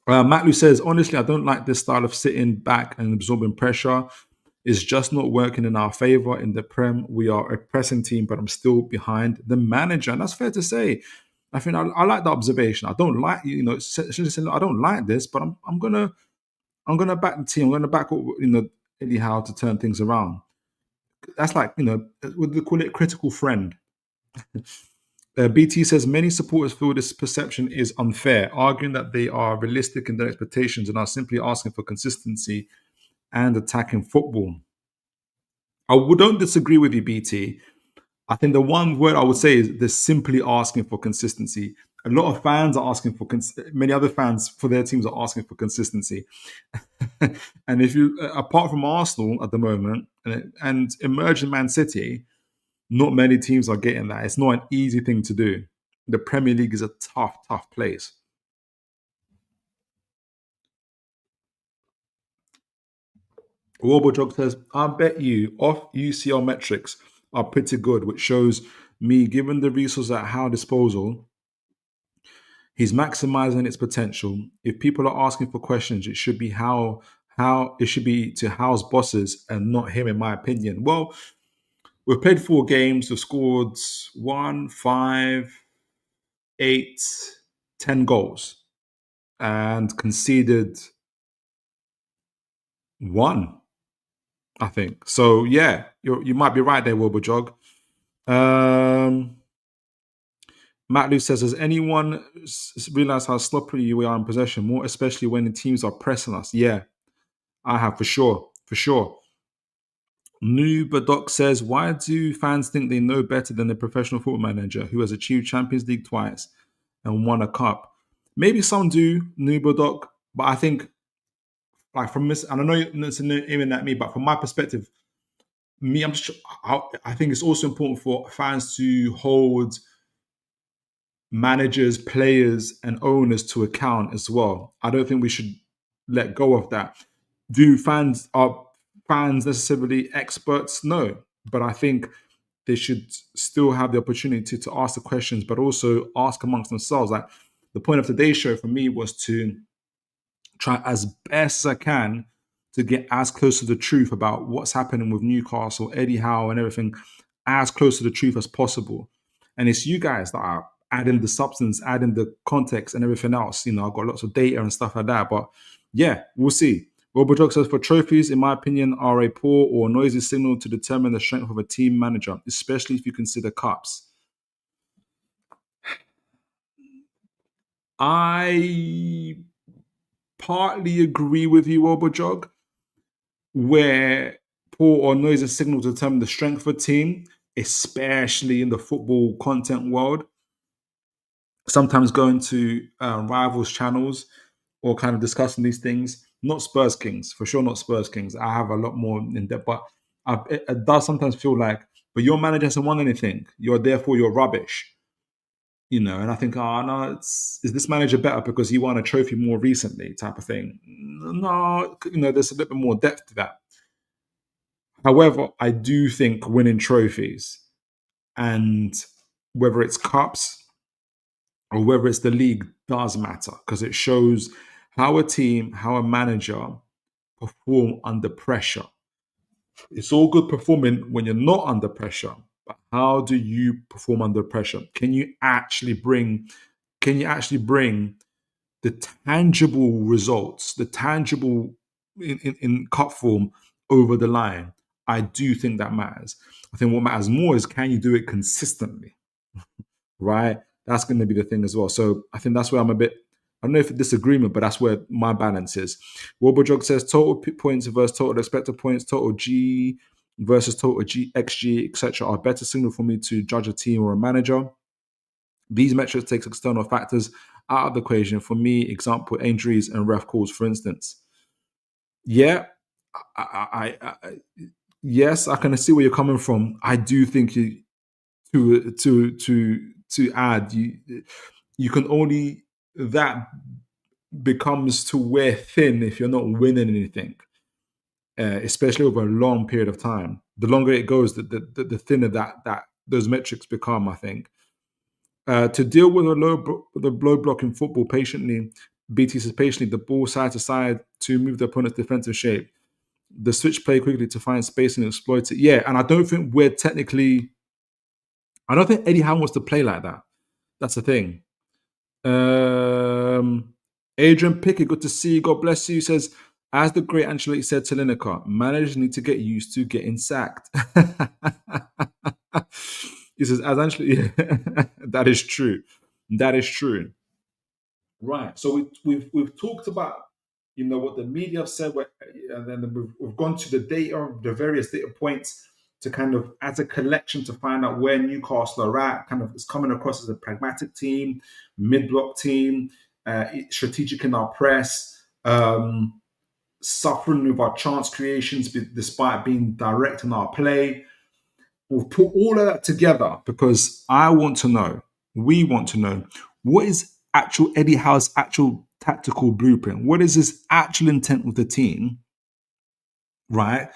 Matt Lou says, honestly, I don't like this style of sitting back and absorbing pressure. It's just not working in our favor. In the Prem, we are a pressing team, but I'm still behind the manager. And that's fair to say. I think I like the observation. I don't like, I don't like this, but I'm gonna back the team. I'm gonna back Eddie Howe to turn things around. That's like, what do they call it? Critical friend. BT says many supporters feel this perception is unfair, arguing that they are realistic in their expectations and are simply asking for consistency and attacking football. I don't disagree with you, BT. I think the one word I would say is they're simply asking for consistency. A lot of fans are asking for many other fans for their teams are asking for consistency. And if you, apart from Arsenal at the moment and emerging Man City, not many teams are getting that. It's not an easy thing to do. The Premier League is a tough, tough place. Warblejog says, I bet you off UCL metrics are pretty good, which shows me, given the resources at Howe disposal, he's maximizing its potential. If people are asking for questions, it should be how it should be to Howe's bosses and not him, in my opinion. Well, we've played 4 games. We've scored 1, 5, 8, 10 goals and conceded 1, I think. So yeah, you might be right there, Wilbur. Matt Lou says, has anyone realized how sloppy we are in possession, more especially when the teams are pressing us? Yeah, I have, for sure. Noobadoc says, why do fans think they know better than the professional football manager who has achieved Champions League twice and won a cup? Maybe some do, Noobadoc, but I think, like, from this, and I know it's aiming at me, but from my perspective, I think it's also important for fans to hold managers, players, and owners to account as well. I don't think we should let go of that. Are fans necessarily experts? No, but I think they should still have the opportunity to ask the questions, but also ask amongst themselves. Like, the point of today's show for me was to try as best as I can to get as close to the truth about what's happening with Newcastle, Eddie Howe, and everything, as close to the truth as possible. And it's you guys that are adding the substance, adding the context, and everything else. I've got lots of data and stuff like that. But yeah, we'll see. Robert says, for trophies, in my opinion, are a poor or noisy signal to determine the strength of a team manager, especially if you consider cups. I partly agree with you, Obajog, where poor or noisy signals determine the strength of a team, especially in the football content world. Sometimes going to rivals channels or kind of discussing these things, not Spurs Kings, for sure not Spurs Kings. I have a lot more in depth, but it does sometimes feel like, but your manager hasn't won anything. Therefore you're rubbish. And I think, no, is this manager better because he won a trophy more recently, type of thing? No, there's a little bit more depth to that. However, I do think winning trophies, and whether it's cups or whether it's the league, does matter, because it shows how a team, how a manager perform under pressure. It's all good performing when you're not under pressure, but how do you perform under pressure? Can you actually bring the tangible results, the tangible in cup form over the line? I do think that matters. I think what matters more is, can you do it consistently? Right? That's going to be the thing as well. So I think that's where I'm a bit, I don't know if it's disagreement, but that's where my balance is. Wilbur says total points versus total expected points, total G versus total G, XG, etc. are better signal for me to judge a team or a manager. These metrics takes external factors out of the equation. For me, example, injuries and ref calls, for instance. Yeah, yes, I can see where you're coming from. I do think to add, you can only, that becomes to wear thin if you're not winning anything. especially over a long period of time. The longer it goes, the thinner that those metrics become, I think. To deal with the low block in football patiently, BT says patiently, the ball side to side to move the opponent's defensive shape. The switch play quickly to find space and exploit it. Yeah, and I don't think Eddie Howe wants to play like that. That's the thing. Adrian Pickett, good to see you. God bless you. Says, as the great Ancelotti said to Lineker, managers need to get used to getting sacked. He says, as Ancelotti, that is true. That is true. Right. So we've talked about, what the media have said, and then we've gone to the data, the various data points to kind of, as a collection, to find out where Newcastle are at. Kind of, it's coming across as a pragmatic team, mid-block team, strategic in our press, suffering with our chance creations despite being direct in our play. We'll put all of that together because we want to know, what is actual Eddie Howe's actual tactical blueprint? What is his actual intent with the team? Right?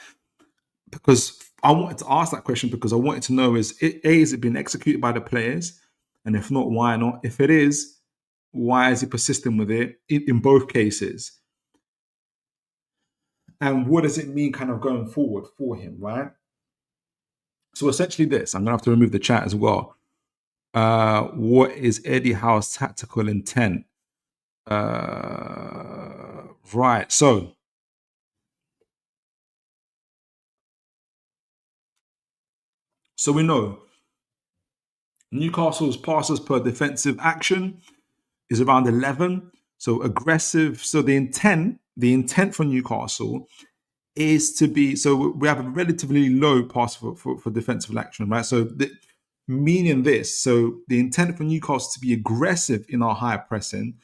Because I wanted to ask that question because I wanted to know, is it being executed by the players? And if not, why not? If it is, why is he persisting with it in both cases? And what does it mean kind of going forward for him, right? So essentially this, I'm going to have to remove the chat as well. What is Eddie Howe's tactical intent? Right, so we know Newcastle's passes per defensive action is around 11. So aggressive. So the intent for Newcastle is to be, so we have a relatively low pass for defensive action, right? So meaning this, so the intent for Newcastle to be aggressive in our high pressing.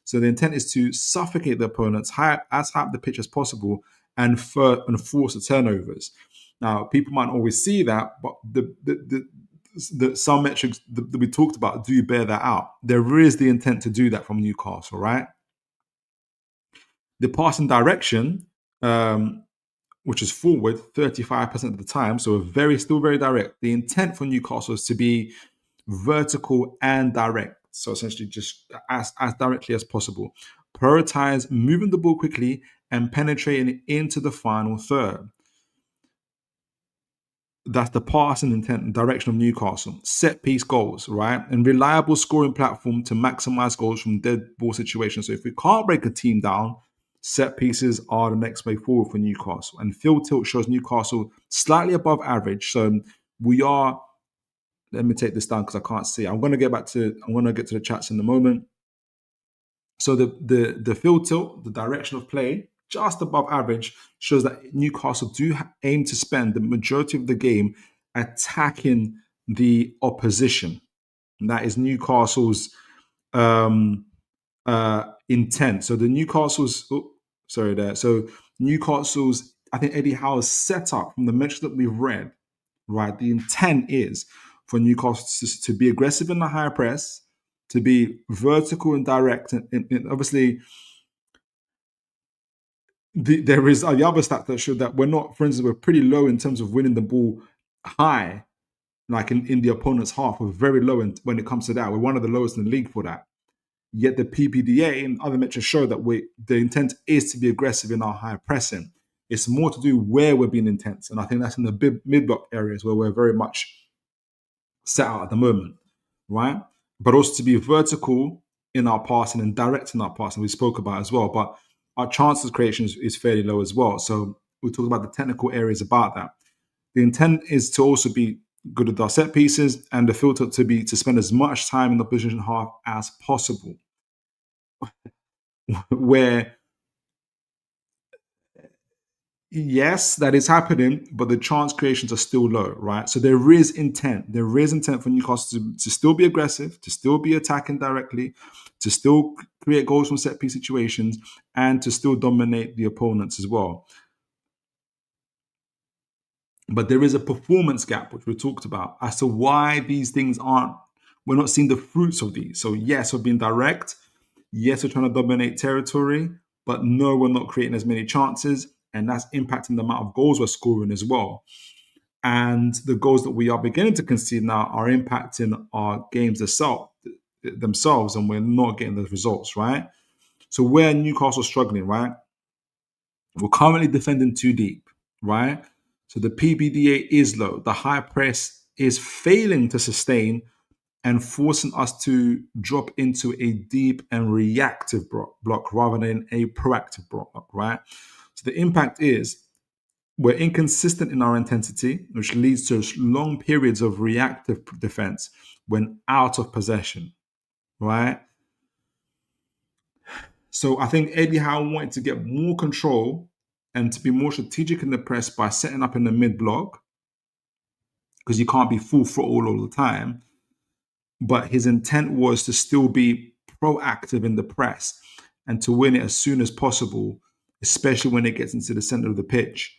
So the intent is to suffocate the opponents as high up the pitch as possible and force the turnovers. Now, people might not always see that, but some metrics that we talked about do bear that out. There is the intent to do that from Newcastle, right? The passing direction, which is forward 35% of the time, so still very direct. The intent for Newcastle is to be vertical and direct. So essentially just as directly as possible. Prioritize moving the ball quickly and penetrating into the final third. That's the passing intent and direction of Newcastle. Set piece goals, right? And reliable scoring platform to maximize goals from dead ball situations. So if we can't break a team down, set pieces are the next way forward for Newcastle. And field tilt shows Newcastle slightly above average. So we are, let me take this down because I can't see. I'm going to get to the chats in a moment. So the field tilt, the direction of play, just above average, shows that Newcastle do aim to spend the majority of the game attacking the opposition. And that is Newcastle's intent. So Newcastle's, I think Eddie Howe's setup from the metrics that we've read, right? The intent is for Newcastle to be aggressive in the high press, to be vertical and direct, and obviously there is the other stat that showed that we're pretty low in terms of winning the ball high, like in the opponent's half. We're very low when it comes to that. We're one of the lowest in the league for that. Yet the PPDA and other metrics show that the intent is to be aggressive in our high pressing. It's more to do where we're being intense. And I think that's in the mid-block areas where we're very much set out at the moment, right? But also to be vertical in our passing and direct in our passing, we spoke about as well. But our chances creation is fairly low as well. So we talk about the technical areas about that. The intent is to also be good with our set pieces and the filter to spend as much time in the opposition half as possible. Where, yes, that is happening, but the chance creations are still low, right? So there is intent. There is intent for Newcastle to still be aggressive, to still be attacking directly, to still create goals from set piece situations, and to still dominate the opponents as well. But there is a performance gap, which we talked about, as to why these things we're not seeing the fruits of these. So yes, we're being direct. Yes, we're trying to dominate territory, but no, we're not creating as many chances. and that's impacting the amount of goals we're scoring as well. And the goals that we are beginning to concede now are impacting our games themselves, and we're not getting the results, right? So where Newcastle struggling, right? We're currently defending too deep, right? So the PBDA is low. The high press is failing to sustain and forcing us to drop into a deep and reactive block rather than a proactive block, right? So the impact is we're inconsistent in our intensity, which leads to long periods of reactive defense when out of possession, right? So I think Eddie Howe wanted to get more control and to be more strategic in the press by setting up in the mid block, because you can't be full throttle all the time. But his intent was to still be proactive in the press and to win it as soon as possible, especially when it gets into the center of the pitch.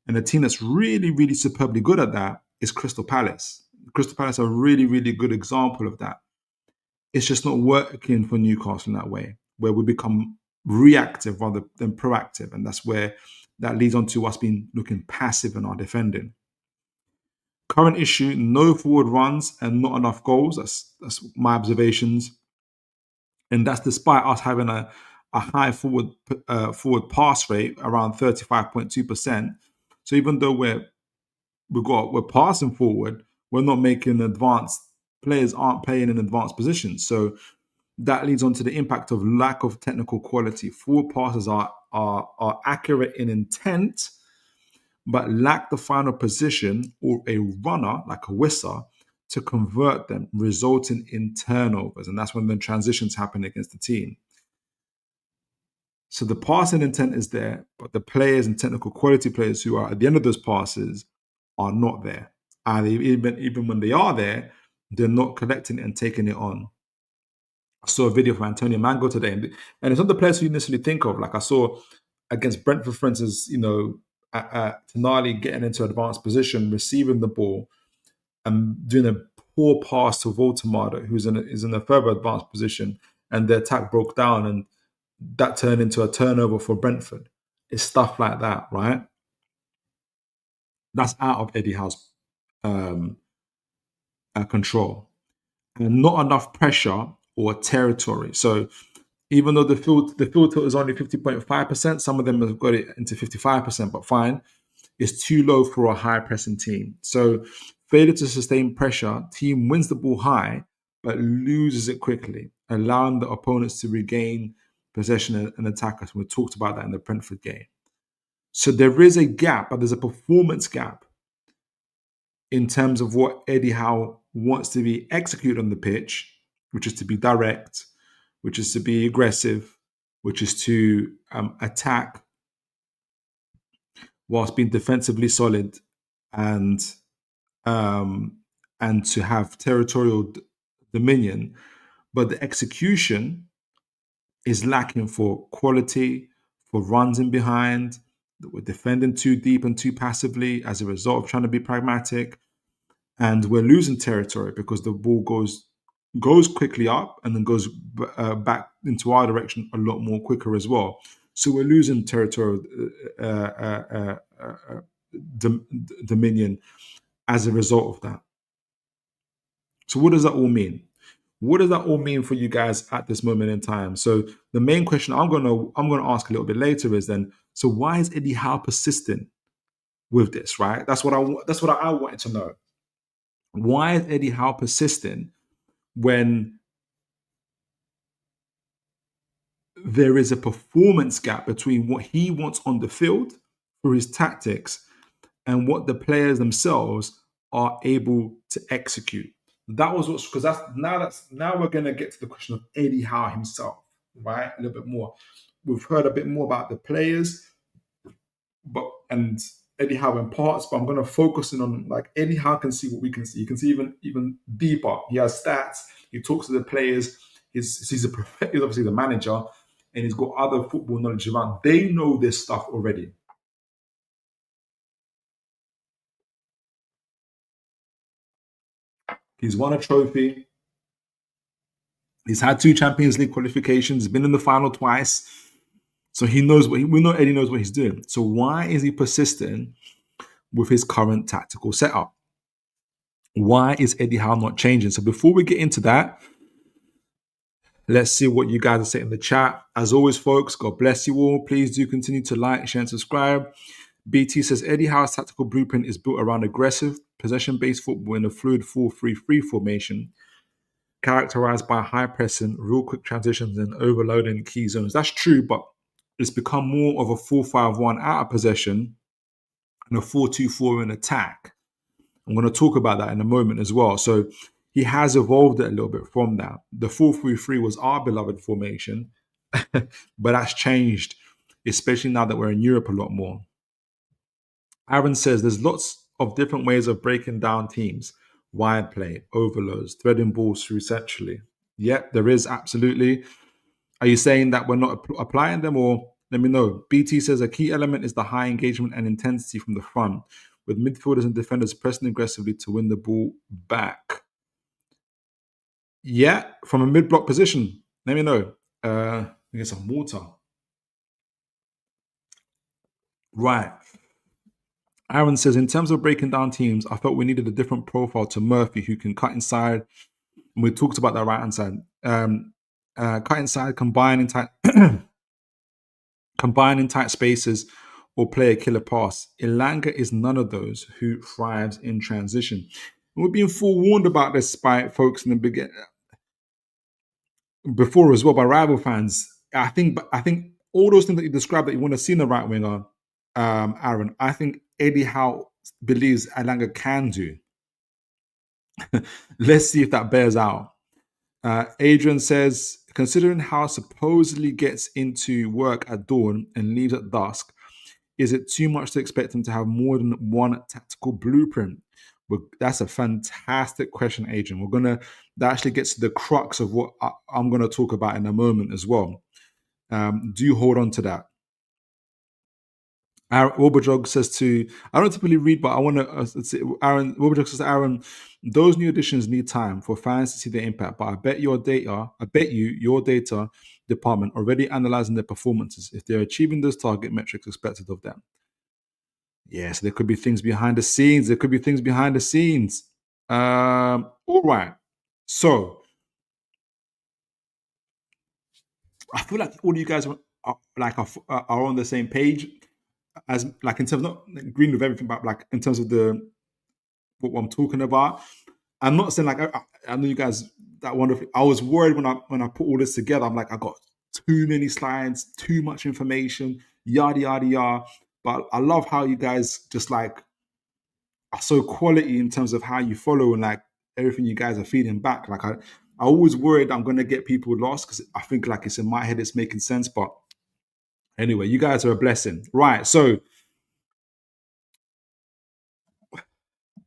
And a team that's really, really superbly good at that is Crystal Palace. Crystal Palace are a really, really good example of that. It's just not working for Newcastle in that way, where we become reactive rather than proactive. And that's where that leads on to us being looking passive in our defending. Current issue, no forward runs and not enough goals. That's my observations. And that's despite us having a high forward pass rate around 35.2%. So even though we're passing forward, we're not making advanced, players aren't playing in advanced positions. So that leads on to the impact of lack of technical quality. Forward passes are accurate in intent, but lack the final position or a runner, like a whistle, to convert them, resulting in turnovers. And that's when the transitions happen against the team. So the passing intent is there, but the players and technical quality players who are at the end of those passes are not there. And even when they are there, they're not collecting it and taking it on. I saw a video from Antonio Mango today, and it's not the players who you necessarily think of. Like I saw against Brentford, for instance, Tonali getting into advanced position, receiving the ball, and doing a poor pass to Voltemada, who's in a further advanced position, and the attack broke down, and that turned into a turnover for Brentford. It's stuff like that, right? That's out of Eddie Howe's control. And not enough pressure or territory. So even though the field tilt is only 50.5%, some of them have got it into 55%, but fine. It's too low for a high pressing team. So failure to sustain pressure, team wins the ball high, but loses it quickly, allowing the opponents to regain possession and attack us. We talked about that in the Brentford game. So there is a gap, but there's a performance gap in terms of what Eddie Howe wants to be executed on the pitch, which is to be direct, which is to be aggressive, which is to attack whilst being defensively solid and to have territorial dominion. But the execution is lacking for quality, for runs in behind, that we're defending too deep and too passively as a result of trying to be pragmatic. And we're losing territory because the ball goes quickly up and then goes back into our direction a lot more quicker as well. So we're losing territorial dominion as a result of that. So what does that all mean? What does that all mean for you guys at this moment in time? So the main question I'm gonna ask a little bit later is then, so why is Eddie Howe persistent with this? Right? That's what I wanted to know. Why is Eddie Howe persistent when there is a performance gap between what he wants on the field for his tactics and what the players themselves are able to execute? That was what's, because now we're going to get to the question of Eddie Howe himself, right? A little bit more. We've heard a bit more about the players, and Eddie Howe in parts, but I'm going to focus in on, like, Eddie Howe can see what we can see. You can see even deeper. He has stats. He talks to the players. He's obviously the manager, and he's got other football knowledge around. They know this stuff already. He's won a trophy. He's had 2 Champions League qualifications. He's been in the final twice. So he knows we know Eddie knows what he's doing. So why is he persisting with his current tactical setup? Why is Eddie Howe not changing? So before we get into that, let's see what you guys are saying in the chat. As always, folks, God bless you all. Please do continue to like, share, and subscribe. BT says Eddie Howe's tactical blueprint is built around aggressive, possession-based football in a fluid 4-3-3 formation, characterized by high pressing, real quick transitions, and overloading key zones. That's true, but it's become more of a 4-5-1 out of possession and a 4-2-4 in attack. I'm going to talk about that in a moment as well. So he has evolved it a little bit from that. The 4-3-3 was our beloved formation, but that's changed, especially now that we're in Europe a lot more. Aaron says there's lots of different ways of breaking down teams. Wide play, overloads, threading balls through centrally. Yep, there is, absolutely. Are you saying that we're not applying them, or let me know? BT says a key element is the high engagement and intensity from the front, with midfielders and defenders pressing aggressively to win the ball back. Yeah, from a mid-block position. Let me know. Get some water. Right. Aaron says, in terms of breaking down teams, I felt we needed a different profile to Murphy, who can cut inside. And we talked about that right-hand side. Cut inside, combine in tight spaces, or play a killer pass. Elanga is none of those who thrives in transition. And we're being forewarned about this by folks in the beginning, before as well, by rival fans. I think all those things that you described that you want to see in the right winger, Aaron, I think Eddie Howe believes Elanga can do. Let's see if that bears out. Adrian says, considering how supposedly gets into work at dawn and leaves at dusk, is it too much to expect him to have more than one tactical blueprint? That's a fantastic question, Adrian. That actually gets to the crux of what I'm going to talk about in a moment as well. Do hold on to that. Aaron Wobajog says I don't typically read, but I want to. Aaron Wobajog says, Aaron, those new additions need time for fans to see their impact. But I bet your data department already analyzing their performances if they're achieving those target metrics expected of them. Yes, there could be things behind the scenes. All right. So I feel like all you guys are on the same page, as like in terms of not agreeing with everything, but like in terms of what I'm talking about. I'm not saying like I know you guys that wonderful. I was worried when I put all this together. I'm like, I got too many slides, too much information, yada yada yada. But I love how you guys just like are so quality in terms of how you follow and like everything you guys are feeding back. Like I always worried I'm gonna get people lost because I think like it's in my head, it's making sense. But anyway, you guys are a blessing. Right. So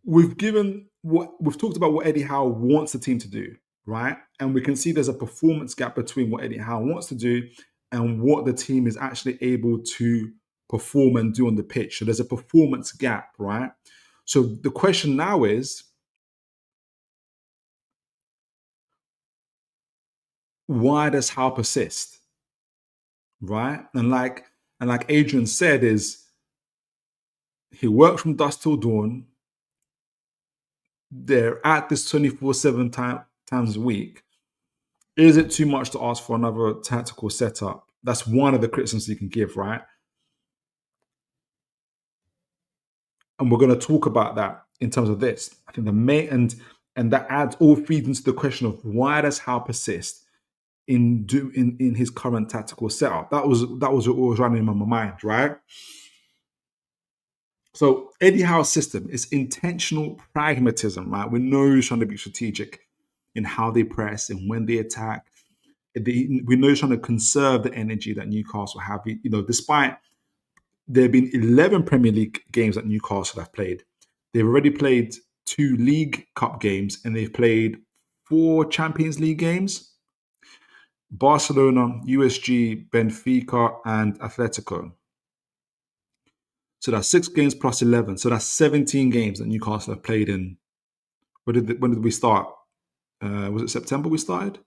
we've talked about what Eddie Howe wants the team to do, right? And we can see there's a performance gap between what Eddie Howe wants to do and what the team is actually able to perform and do on the pitch. So there's a performance gap, right? So the question now is, why does Howe persist? Right? And like Adrian said, is he works from dusk till dawn. They're at this 24/7 times a week. Is it too much to ask for another tactical setup? That's one of the criticisms you can give, right? And we're going to talk about that in terms of this. I think the main and that all feeds into the question of why does Howe persist in his current tactical setup? That was what was running in my mind, right? So Eddie Howe's system is intentional pragmatism, right? We know he's trying to be strategic in how they press and when they attack. We know he's trying to conserve the energy that Newcastle have. Despite there have been 11 Premier League games that Newcastle have played, they've already played 2 League Cup games and they've played 4 Champions League games. Barcelona, USG, Benfica, and Atletico. So that's 6 games plus 11. So that's 17 games that Newcastle have played in. When did we start? Was it September we started?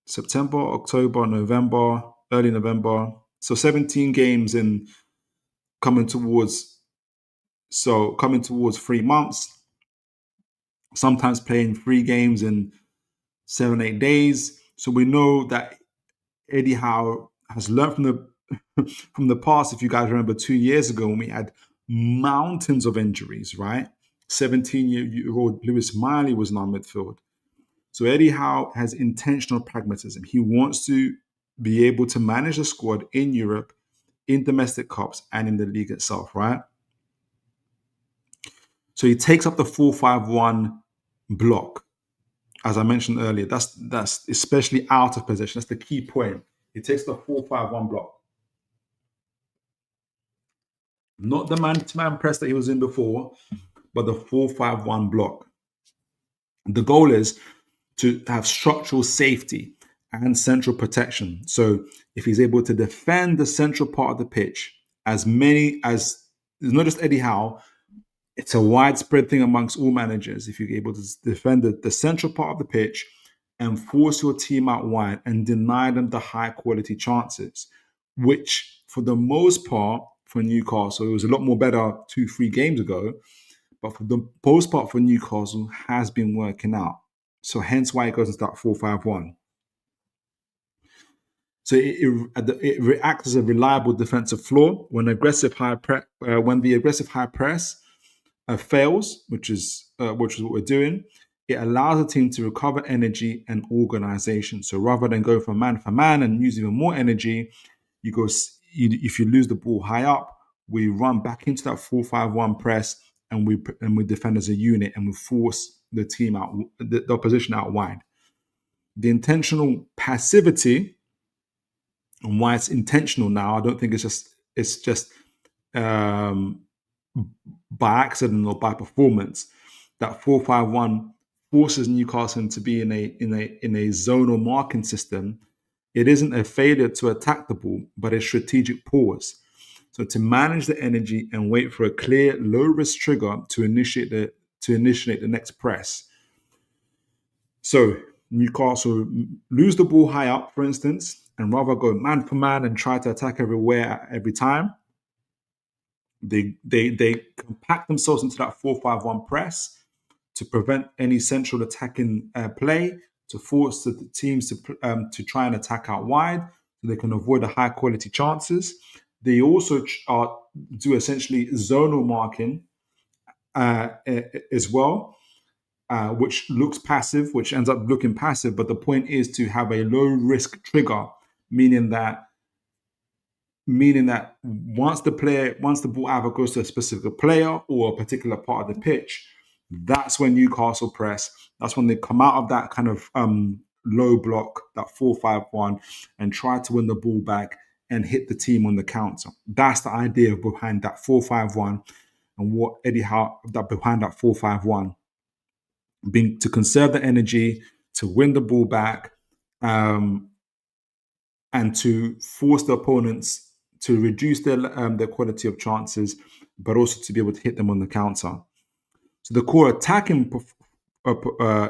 September, October, November, early November, So 17 games in coming towards 3 months, sometimes playing 3 games in 7-8 days. So we know that Eddie Howe has learned from the from the past. If you guys remember 2 years ago when we had mountains of injuries, right? 17-year-old Lewis Miley was in our midfield. So Eddie Howe has intentional pragmatism. He wants to be able to manage the squad in Europe, in domestic cups, and in the league itself, right? So he takes up the 4-5-1 block. As I mentioned earlier, that's especially out of possession. That's the key point. He takes the 4-5-1 block. Not the man-to-man press that he was in before, but the 4-5-1 block. The goal is to have structural safety and central protection. So if he's able to defend the central part of the pitch, as many as, it's not just Eddie Howe, it's a widespread thing amongst all managers. If you're able to defend the central part of the pitch and force your team out wide and deny them the high quality chances, which for the most part for Newcastle, it was a lot more better 2-3 games ago, but for the most part for Newcastle has been working out. So hence why it goes into that 4-5-1. So it reacts as a reliable defensive floor when the aggressive high press fails, which is what we're doing. It allows the team to recover energy and organization. So rather than go for man and use even more energy, if you lose the ball high up, we run back into that 4-5-1 press and we defend as a unit and we force the team out, the opposition out wide. The intentional passivity, and why it's intentional now, I don't think it's just by accident or by performance. That 4-5-1 forces Newcastle to be in a zonal marking system. It isn't a failure to attack the ball, but a strategic pause. So to manage the energy and wait for a clear, low-risk trigger to initiate the next press. So Newcastle lose the ball high up, for instance, and rather go man for man and try to attack everywhere every time. They compact themselves into that 4-5-1 press to prevent any central attacking play, to force the teams to try and attack out wide so they can avoid the high quality chances. They also do essentially zonal marking as well, which looks passive, which ends up looking passive. But the point is to have a low risk trigger, meaning that once the ball either goes to a specific player or a particular part of the pitch, that's when Newcastle press. That's when they come out of that kind of low block, that 4-5-1, and try to win the ball back and hit the team on the counter. That's the idea behind that 4-5-1 and what Eddie Howe behind that 4-5-1, being to conserve the energy, to win the ball back, and to force the opponents to reduce their quality of chances, but also to be able to hit them on the counter. So the core attacking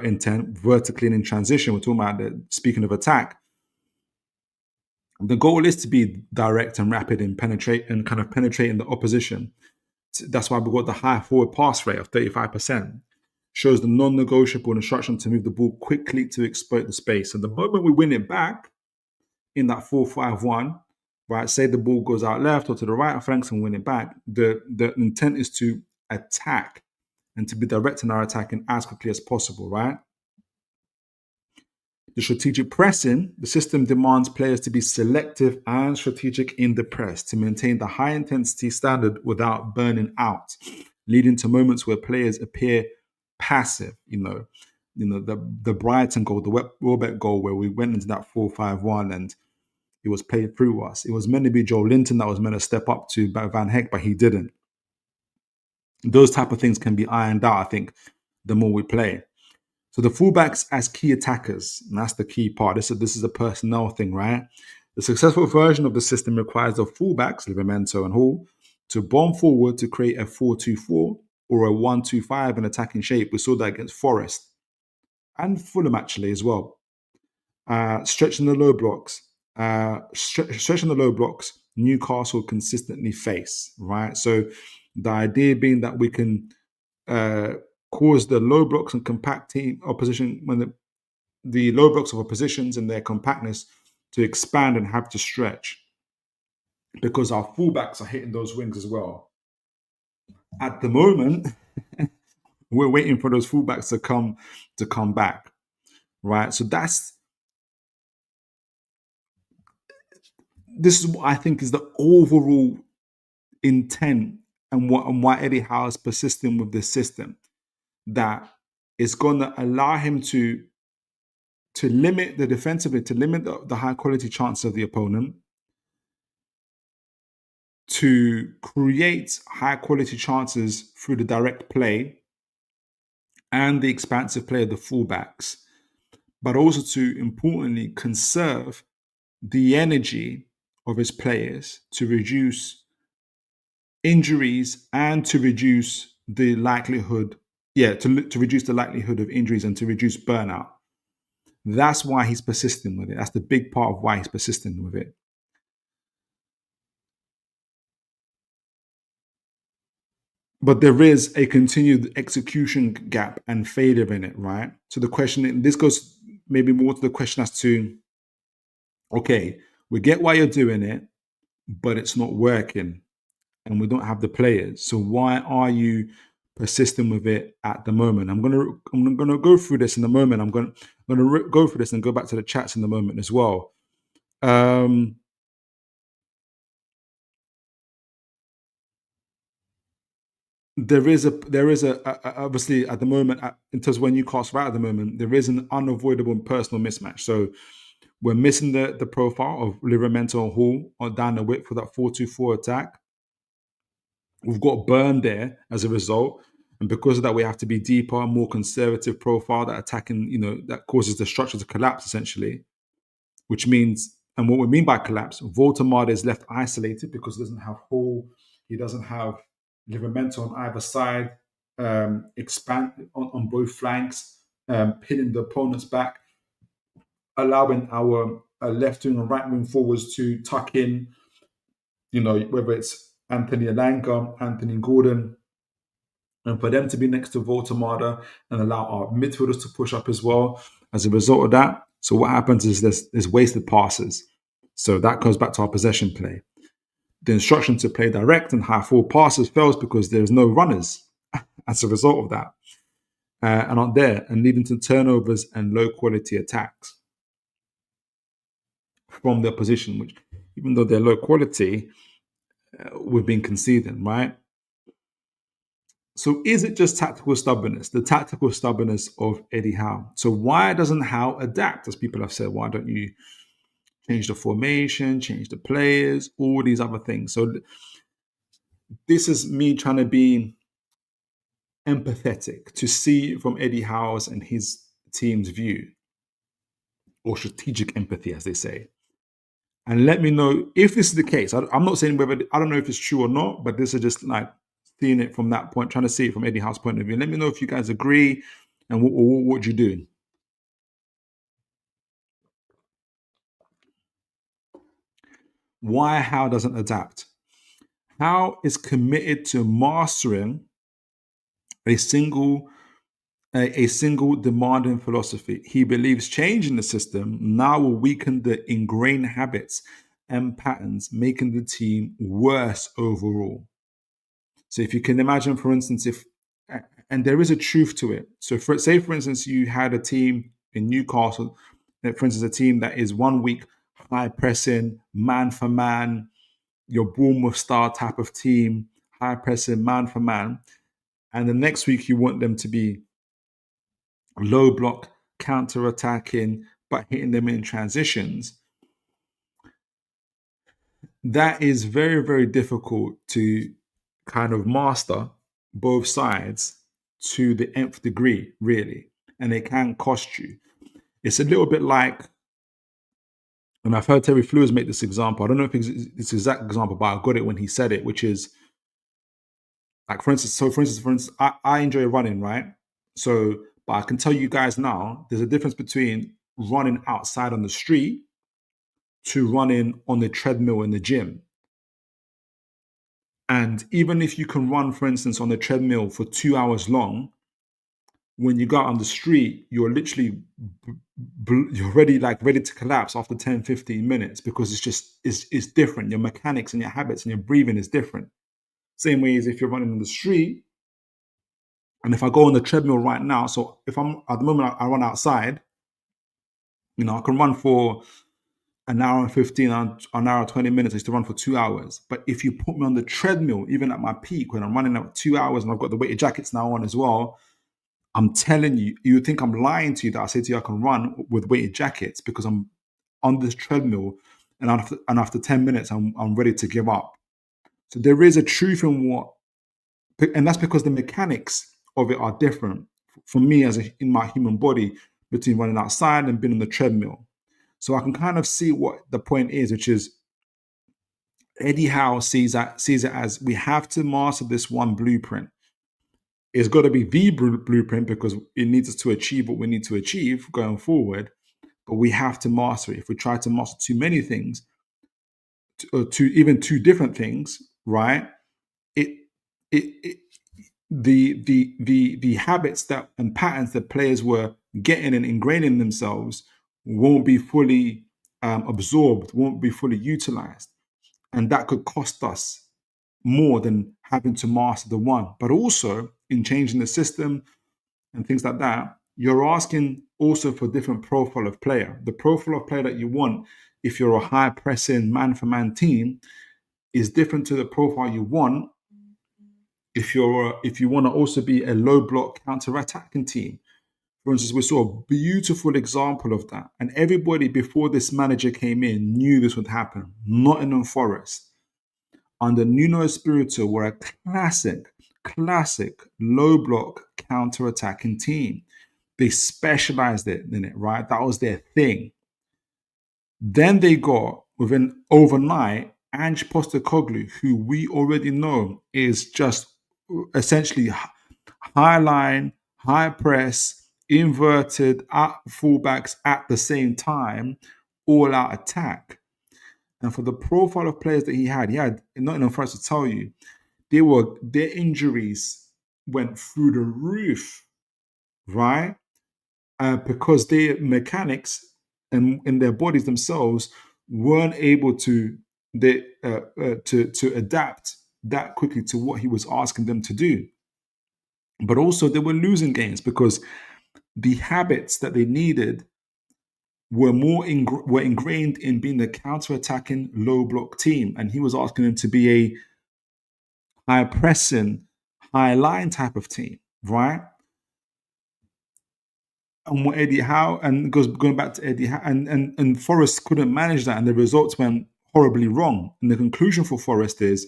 intent, vertically and in transition, we're talking about speaking of attack, the goal is to be direct and rapid in penetrating the opposition. That's why we've got the high forward pass rate of 35%. Shows the non-negotiable instruction to move the ball quickly to exploit the space. And the moment we win it back in that 4-5-1, right, say the ball goes out left or to the right flanks and win it back, the intent is to attack and to be direct in our attacking as quickly as possible, right? The strategic pressing, the system demands players to be selective and strategic in the press to maintain the high intensity standard without burning out, leading to moments where players appear passive. The Brighton goal, the Welbeck goal, where we went into that 4-5-1 and it was played through us. It was meant to be Joe Linton that was meant to step up to Van Heck, but he didn't. Those type of things can be ironed out, I think, the more we play. So the fullbacks as key attackers, and that's the key part. This is a personnel thing, right? The successful version of the system requires the fullbacks, Livramento and Hall, to bomb forward to create a 4-2-4 or a 1-2-5 in attacking shape. We saw that against Forest and Fulham actually as well. Stretching the low blocks stretching the low blocks, Newcastle consistently face, right? So the idea being that we can cause the low blocks and compact team opposition when the low blocks of oppositions and their compactness to expand and have to stretch because our fullbacks are hitting those wings as well. At the moment, we're waiting for those fullbacks to come back, right? So this is what I think is the overall intent and why Eddie Howe is persisting with this system, that is going to allow him to limit the defensively, to limit the high quality chance of the opponent, to create high quality chances through the direct play and the expansive play of the fullbacks, but also to importantly conserve the energy of his players to reduce injuries and to reduce the likelihood, to reduce the likelihood of injuries and to reduce burnout. That's why he's persisting with it. That's the big part of why he's persisting with it. But there is a continued execution gap and failure in it, right? So the question, this goes maybe more to the question as to, okay, we get why you're doing it, but it's not working and we don't have the players. So why are you persisting with it at the moment? I'm gonna go through this in a moment. I'm gonna go through this and go back to the chats in a moment as well. There is obviously at the moment, in terms of when you cast right at the moment, there is an unavoidable personal mismatch. So we're missing the profile of Livramento and Hall on down the width for that 4-2-4 attack. We've got Burn there as a result. And because of that, we have to be deeper, more conservative profile, that attacking, that causes the structure to collapse essentially, which means, and what we mean by collapse, Voltemade is left isolated because he doesn't have Hall, he doesn't have Livramento on either side, expand on both flanks, pinning the opponents back, allowing our left wing and right wing forwards to tuck in, whether it's Anthony Alanga, Anthony Gordon, and for them to be next to Voltemade and allow our midfielders to push up as well. As a result of that, so what happens is there's wasted passes. So that goes back to our possession play. The instruction to play direct and high forward passes fails because there's no runners as a result of that, and aren't there, and leading to turnovers and low quality attacks from the opposition, which, even though they're low quality, we've been conceding, right? So is it just tactical stubbornness, the tactical stubbornness of Eddie Howe? So why doesn't Howe adapt? As people have said, why don't you change the formation, change the players, all these other things? So this is me trying to be empathetic, to see from Eddie Howe's and his team's view, or strategic empathy, as they say. And let me know if this is the case. I'm not saying whether, I don't know if it's true or not, but this is just like seeing it from that point, trying to see it from Eddie Howe's point of view. Let me know if you guys agree and what you do. Why Howe doesn't adapt? Howe is committed to mastering a single demanding philosophy. He believes changing the system now will weaken the ingrained habits and patterns, making the team worse overall. So if you can imagine, for instance, and there is a truth to it. So for instance, you had a team in Newcastle, for instance, a team that is 1 week high pressing, man for man, your Bournemouth style type of team, high pressing, man for man. And the next week you want them to be low block, counter attacking, but hitting them in transitions. That is very, very difficult to kind of master both sides to the nth degree, really. And it can cost you. It's a little bit like, and I've heard Terry Flewers make this example. I don't know if it's this exact example, but I got it when he said it, which is like, for instance, I enjoy running, right? So, but I can tell you guys now, there's a difference between running outside on the street to running on the treadmill in the gym. And even if you can run, for instance, on the treadmill for 2 hours long, when you go out on the street, you're literally you're ready to collapse after 10, 15 minutes because it's different. Your mechanics and your habits and your breathing is different. Same way as if you're running on the street, and if I go on the treadmill right now, so if I'm at the moment I run outside, I can run for an hour and 15, an hour and 20 minutes. I used to run for 2 hours. But if you put me on the treadmill, even at my peak, when I'm running at 2 hours and I've got the weighted jackets now on as well, I'm telling you, you would think I'm lying to you that I say to you I can run with weighted jackets because I'm on this treadmill and after 10 minutes, I'm ready to give up. So there is a truth in what, and that's because the mechanics of it are different for me in my human body between running outside and being on the treadmill. So I can kind of see what the point is, which is Eddie Howe sees it as we have to master this one blueprint. It's got to be the blueprint because it needs us to achieve what we need to achieve going forward. But we have to master it. If we try to master too many things, even two different things, right? The habits that and patterns that players were getting and ingraining themselves won't be fully absorbed, won't be fully utilized, and that could cost us more than having to master the one. But also in changing the system and things like that, you're asking also for different profile of player. The profile of player that you want, if you're a high pressing man for man team, is different to the profile you want if you want to also be a low block counter-attacking team. For instance, we saw a beautiful example of that. And everybody before this manager came in knew this would happen. Nottingham Forest, under Nuno Espirito, were a classic low block counter-attacking team. They specialized in it, right? That was their thing. Then they got, within overnight, Ange Postecoglou, who we already know is just essentially high line, high press, inverted fullbacks at the same time, all out attack. And for the profile of players that he had not enough for us to tell you, their injuries went through the roof, right? Because their mechanics and in their bodies themselves weren't able to adapt that quickly to what he was asking them to do. But also they were losing games because the habits that they needed were ingrained in being the counter-attacking low block team, and he was asking them to be a high pressing, high line type of team, right? And what Eddie Howe, and going back to Eddie Howe, and Forest couldn't manage that, and the results went horribly wrong. And the conclusion for Forest is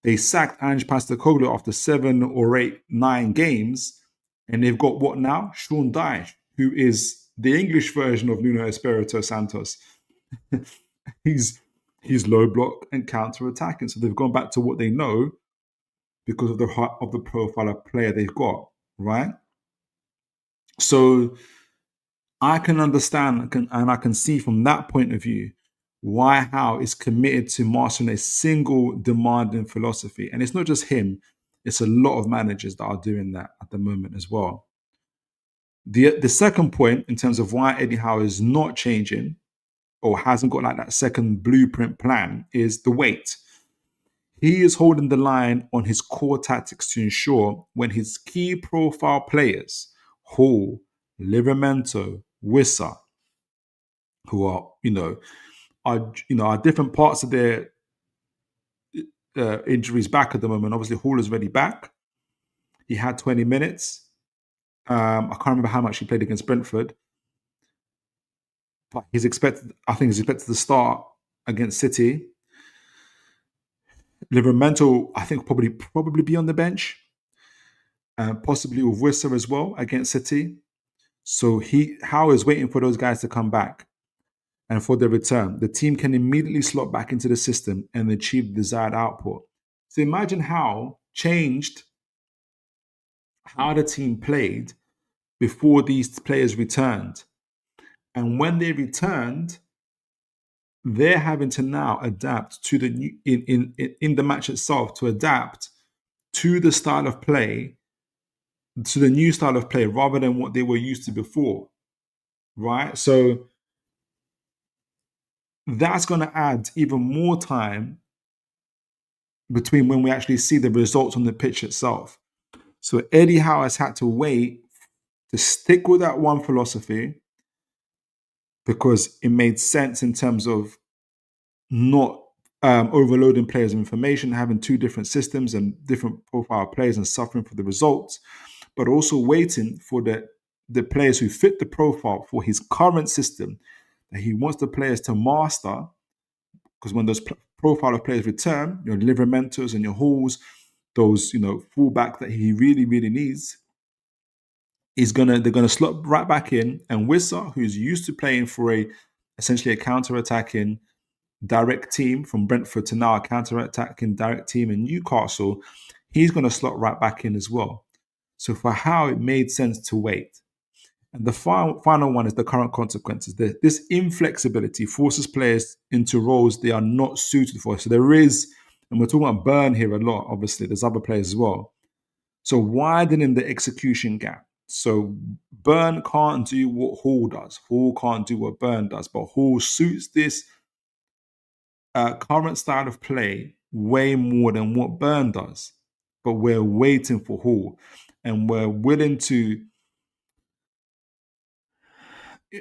they sacked Ange Postecoglou after 7 or 8, 9 games, and they've got what now? Sean Dyche, who is the English version of Nuno Espirito Santos. he's low block and counter attacking, so they've gone back to what they know because of the profile of player they've got, right? So I can understand and I can see from that point of view why Howe is committed to mastering a single demanding philosophy. And it's not just him, it's a lot of managers that are doing that at the moment as well. The second point in terms of why Eddie Howe is not changing or hasn't got like that second blueprint plan is the weight. He is holding the line on his core tactics to ensure when his key profile players, Hall, Livramento, Wissa, who are different parts of their injuries back at the moment. Obviously, Hall is already back. He had 20 minutes. I can't remember how much he played against Brentford, but he's expected to start against City. Livramento, I think, probably be on the bench, possibly with Wissa as well against City. So Howe is waiting for those guys to come back and for their return. The team can immediately slot back into the system and achieve the desired output. So imagine Howe changed how the team played before these players returned. And when they returned, they're having to now adapt to the new in the match itself, to adapt to the style of play, to the new style of play, rather than what they were used to before, right? So that's going to add even more time between when we actually see the results on the pitch itself. So Eddie Howe has had to wait to stick with that one philosophy because it made sense in terms of not overloading players with information, having two different systems and different profile players and suffering for the results, but also waiting for the players who fit the profile for his current system that he wants the players to master. Because when those profile of players return, your Livermentals and your Halls, those fullback that he really, really needs, they're gonna slot right back in. And Wissa, who's used to playing for essentially a counter-attacking direct team from Brentford to now a counter-attacking direct team in Newcastle, he's gonna slot right back in as well. So for Howe, it made sense to wait. And the final one is the current consequences. This inflexibility forces players into roles they are not suited for. So there is, and we're talking about Burn here a lot, obviously, there's other players as well. So widening the execution gap. So Burn can't do what Hall does. Hall can't do what Burn does, but Hall suits this current style of play way more than what Burn does. But we're waiting for Hall, and we're willing to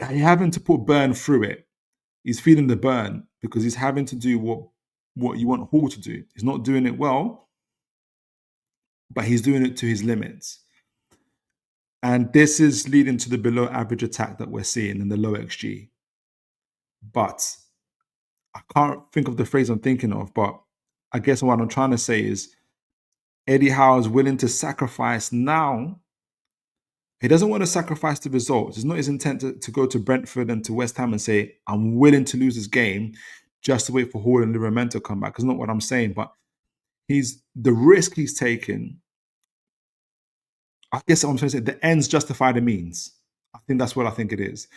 having to put Burn through it. He's feeling the burn because he's having to do what you want Hall to do. He's not doing it well, but he's doing it to his limits. And this is leading to the below average attack that we're seeing in the low XG. But I can't think of the phrase I'm thinking of, but I guess what I'm trying to say is Eddie Howe is willing to sacrifice now. He doesn't want to sacrifice the results. It's not his intent to go to Brentford and to West Ham and say, I'm willing to lose this game just to wait for Hall and Livermore to come back. It's not what I'm saying, but the risk he's taken. I guess what I'm trying to say, the ends justify the means. I think that's what I think it is.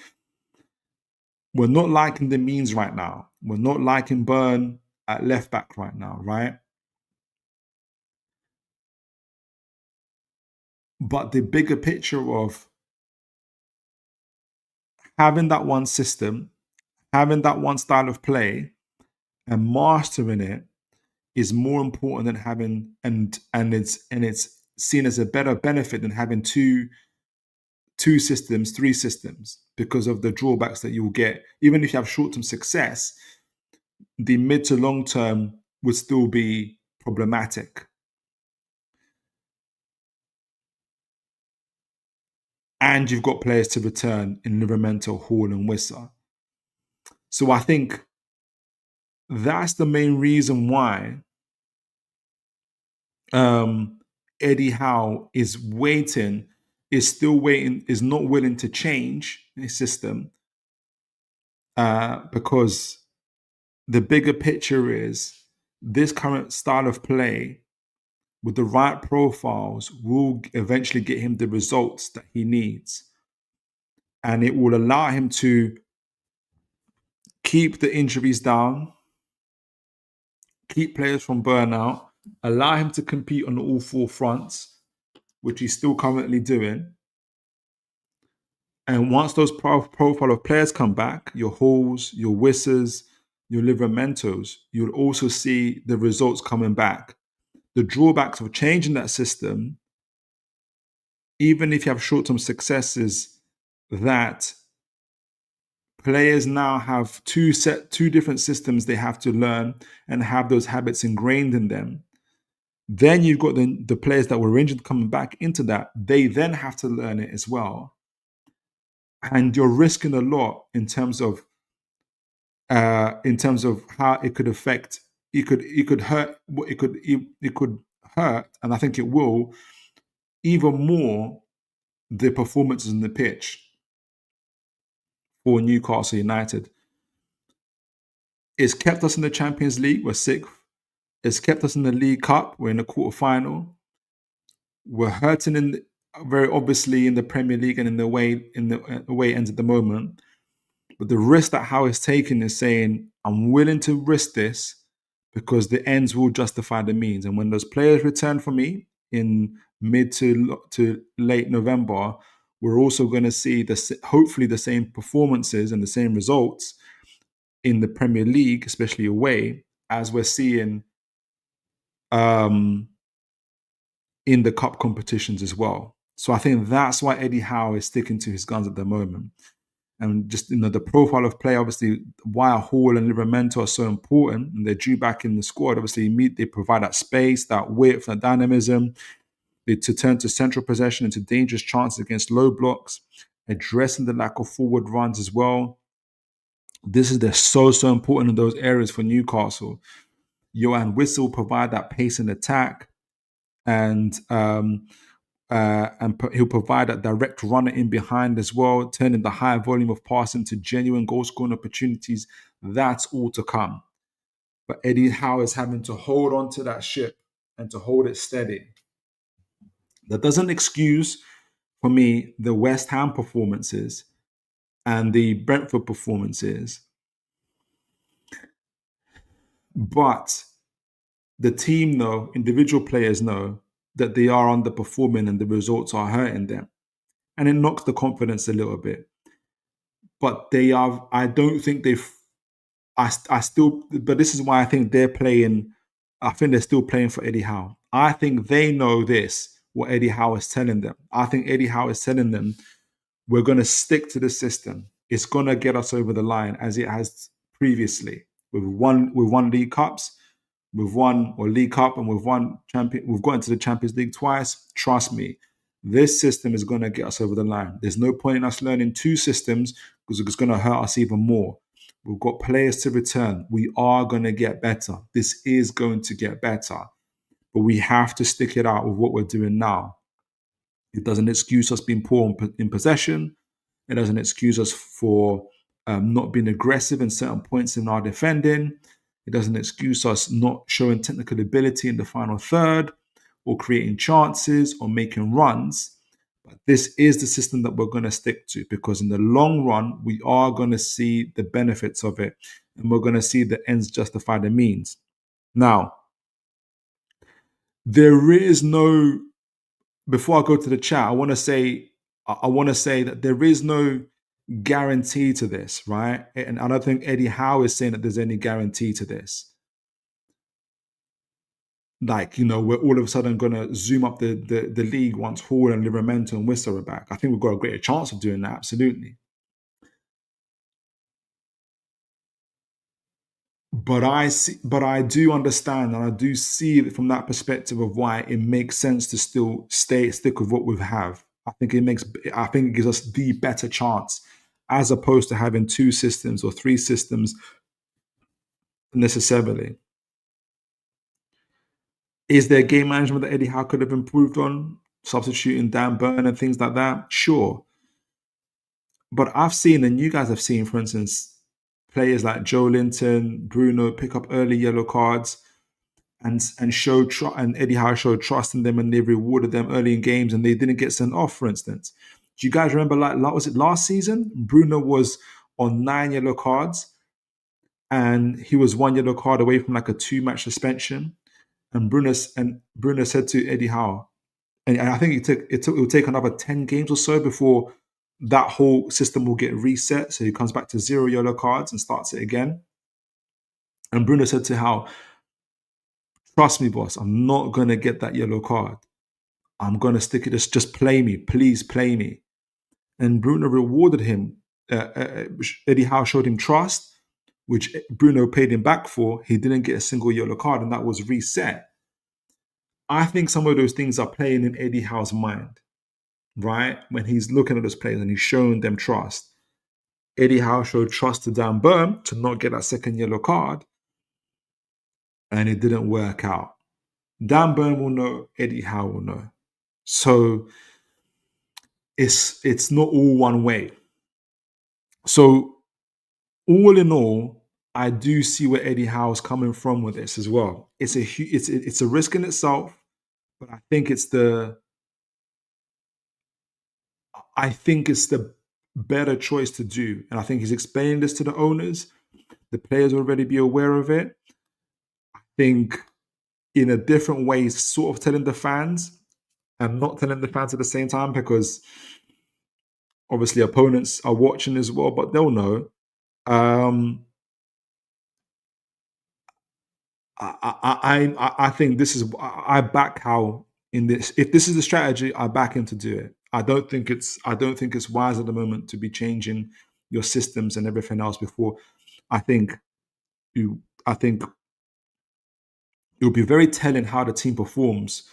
We're not liking the means right now. We're not liking Burn at left back right now, right? But the bigger picture of having that one system, having that one style of play, and mastering it is more important than having and it's seen as a better benefit than having two systems, three systems, because of the drawbacks that you'll get. Even if you have short-term success, the mid to long term would still be problematic. And you've got players to return in Livermore, Hall, and Wissa. So I think that's the main reason why Eddie Howe is still waiting, is not willing to change his system because the bigger picture is this current style of play with the right profiles will eventually get him the results that he needs. And it will allow him to keep the injuries down, keep players from burnout, allow him to compete on all four fronts, which he's still currently doing. And once those profile of players come back, your Halls, your Wissers, your Livermentos, you'll also see the results coming back. The drawbacks of changing that system, even if you have short-term successes, that players now have two different systems they have to learn and have those habits ingrained in them. Then you've got the players that were injured coming back into that. They then have to learn it as well. And you're risking a lot in terms of how it could affect. It could hurt. It could hurt, and I think it will even more the performances in the pitch for Newcastle United. It's kept us in the Champions League. We're sixth. It's kept us in the League Cup. We're in the quarterfinal. We're hurting very obviously in the Premier League and in the way it ends at the moment. But the risk that Howe is taking is saying, I'm willing to risk this because the ends will justify the means. And when those players return for me in mid to late November, we're also going to see hopefully the same performances and the same results in the Premier League, especially away, as we're seeing in the cup competitions as well. So I think that's why Eddie Howe is sticking to his guns at the moment. And just, the profile of play, obviously, why Hall and Livramento are so important, and they're due back in the squad. Obviously, they provide that space, that width, that dynamism, to turn to central possession into dangerous chances against low blocks, addressing the lack of forward runs as well. They're so important in those areas for Newcastle. Johan Whistle provide that pace and attack, and he'll provide that direct runner in behind as well, turning the high volume of passing into genuine goal-scoring opportunities. That's all to come. But Eddie Howe is having to hold on to that ship and to hold it steady. That doesn't excuse, for me, the West Ham performances and the Brentford performances. But the team know, individual players know, that they are underperforming and the results are hurting them. And it knocks the confidence a little bit. But I don't think but this is why I think they're still playing for Eddie Howe. I think they know what Eddie Howe is telling them. I think Eddie Howe is telling them, we're going to stick to the system. It's going to get us over the line as it has previously. We've won League Cups, we've won League Cup, and we've got into the Champions League twice. Trust me, this system is going to get us over the line. There's no point in us learning two systems because it's going to hurt us even more. We've got players to return. We are going to get better. This is going to get better. But we have to stick it out with what we're doing now. It doesn't excuse us being poor in possession. It doesn't excuse us for not being aggressive in certain points in our defending. It doesn't excuse us not showing technical ability in the final third or creating chances or making runs. But this is the system that we're going to stick to, because in the long run, we are going to see the benefits of it, and we're going to see the ends justify the means. Now, there is no, before I go to the chat, I want to say that there is no guarantee to this, right? And I don't think Eddie Howe is saying that there's any guarantee to this. Like, we're all of a sudden going to zoom up the league once Hall and Livramento and Whistle are back. I think we've got a greater chance of doing that, absolutely. But I do understand, and I do see it from that perspective of why it makes sense to still stick with what we have. I think it gives us the better chance, as opposed to having two systems or three systems necessarily. Is there game management that Eddie Howe could have improved on? Substituting Dan Burn and things like that? Sure. But I've seen, and you guys have seen, for instance, players like Joe Linton, Bruno pick up early yellow cards and Eddie Howe showed trust in them, and they rewarded them early in games and they didn't get sent off, for instance. Do you guys remember, was it last season? Bruno was on 9 yellow cards and he was 1 yellow card away from like a 2-match suspension. And Bruno said to Eddie Howe, and I think it will take another 10 games or so before that whole system will get reset. So he comes back to 0 yellow cards and starts it again. And Bruno said to Howe, trust me, boss, I'm not going to get that yellow card. I'm going to stick it. Just play me. Please play me. And Bruno rewarded him. Eddie Howe showed him trust, which Bruno paid him back for. He didn't get a single yellow card, and that was reset. I think some of those things are playing in Eddie Howe's mind, right? When he's looking at those players and he's showing them trust. Eddie Howe showed trust to Dan Burn to not get that second yellow card, and it didn't work out. Dan Burn will know, Eddie Howe will know. So it's not all one way. So all in all, I do see where Eddie Howe's coming from with this as well. It's a risk in itself, but I think it's the better choice to do. And I think he's explaining this to the owners. the players already be aware of it. I think in a different way, sort of telling the fans and not telling the fans at the same time, because obviously opponents are watching as well, but they'll know. I think this is, I back how in this. If this is the strategy, I back him to do it. I don't think it's wise at the moment to be changing your systems and everything else before. I think it will be very telling how the team performs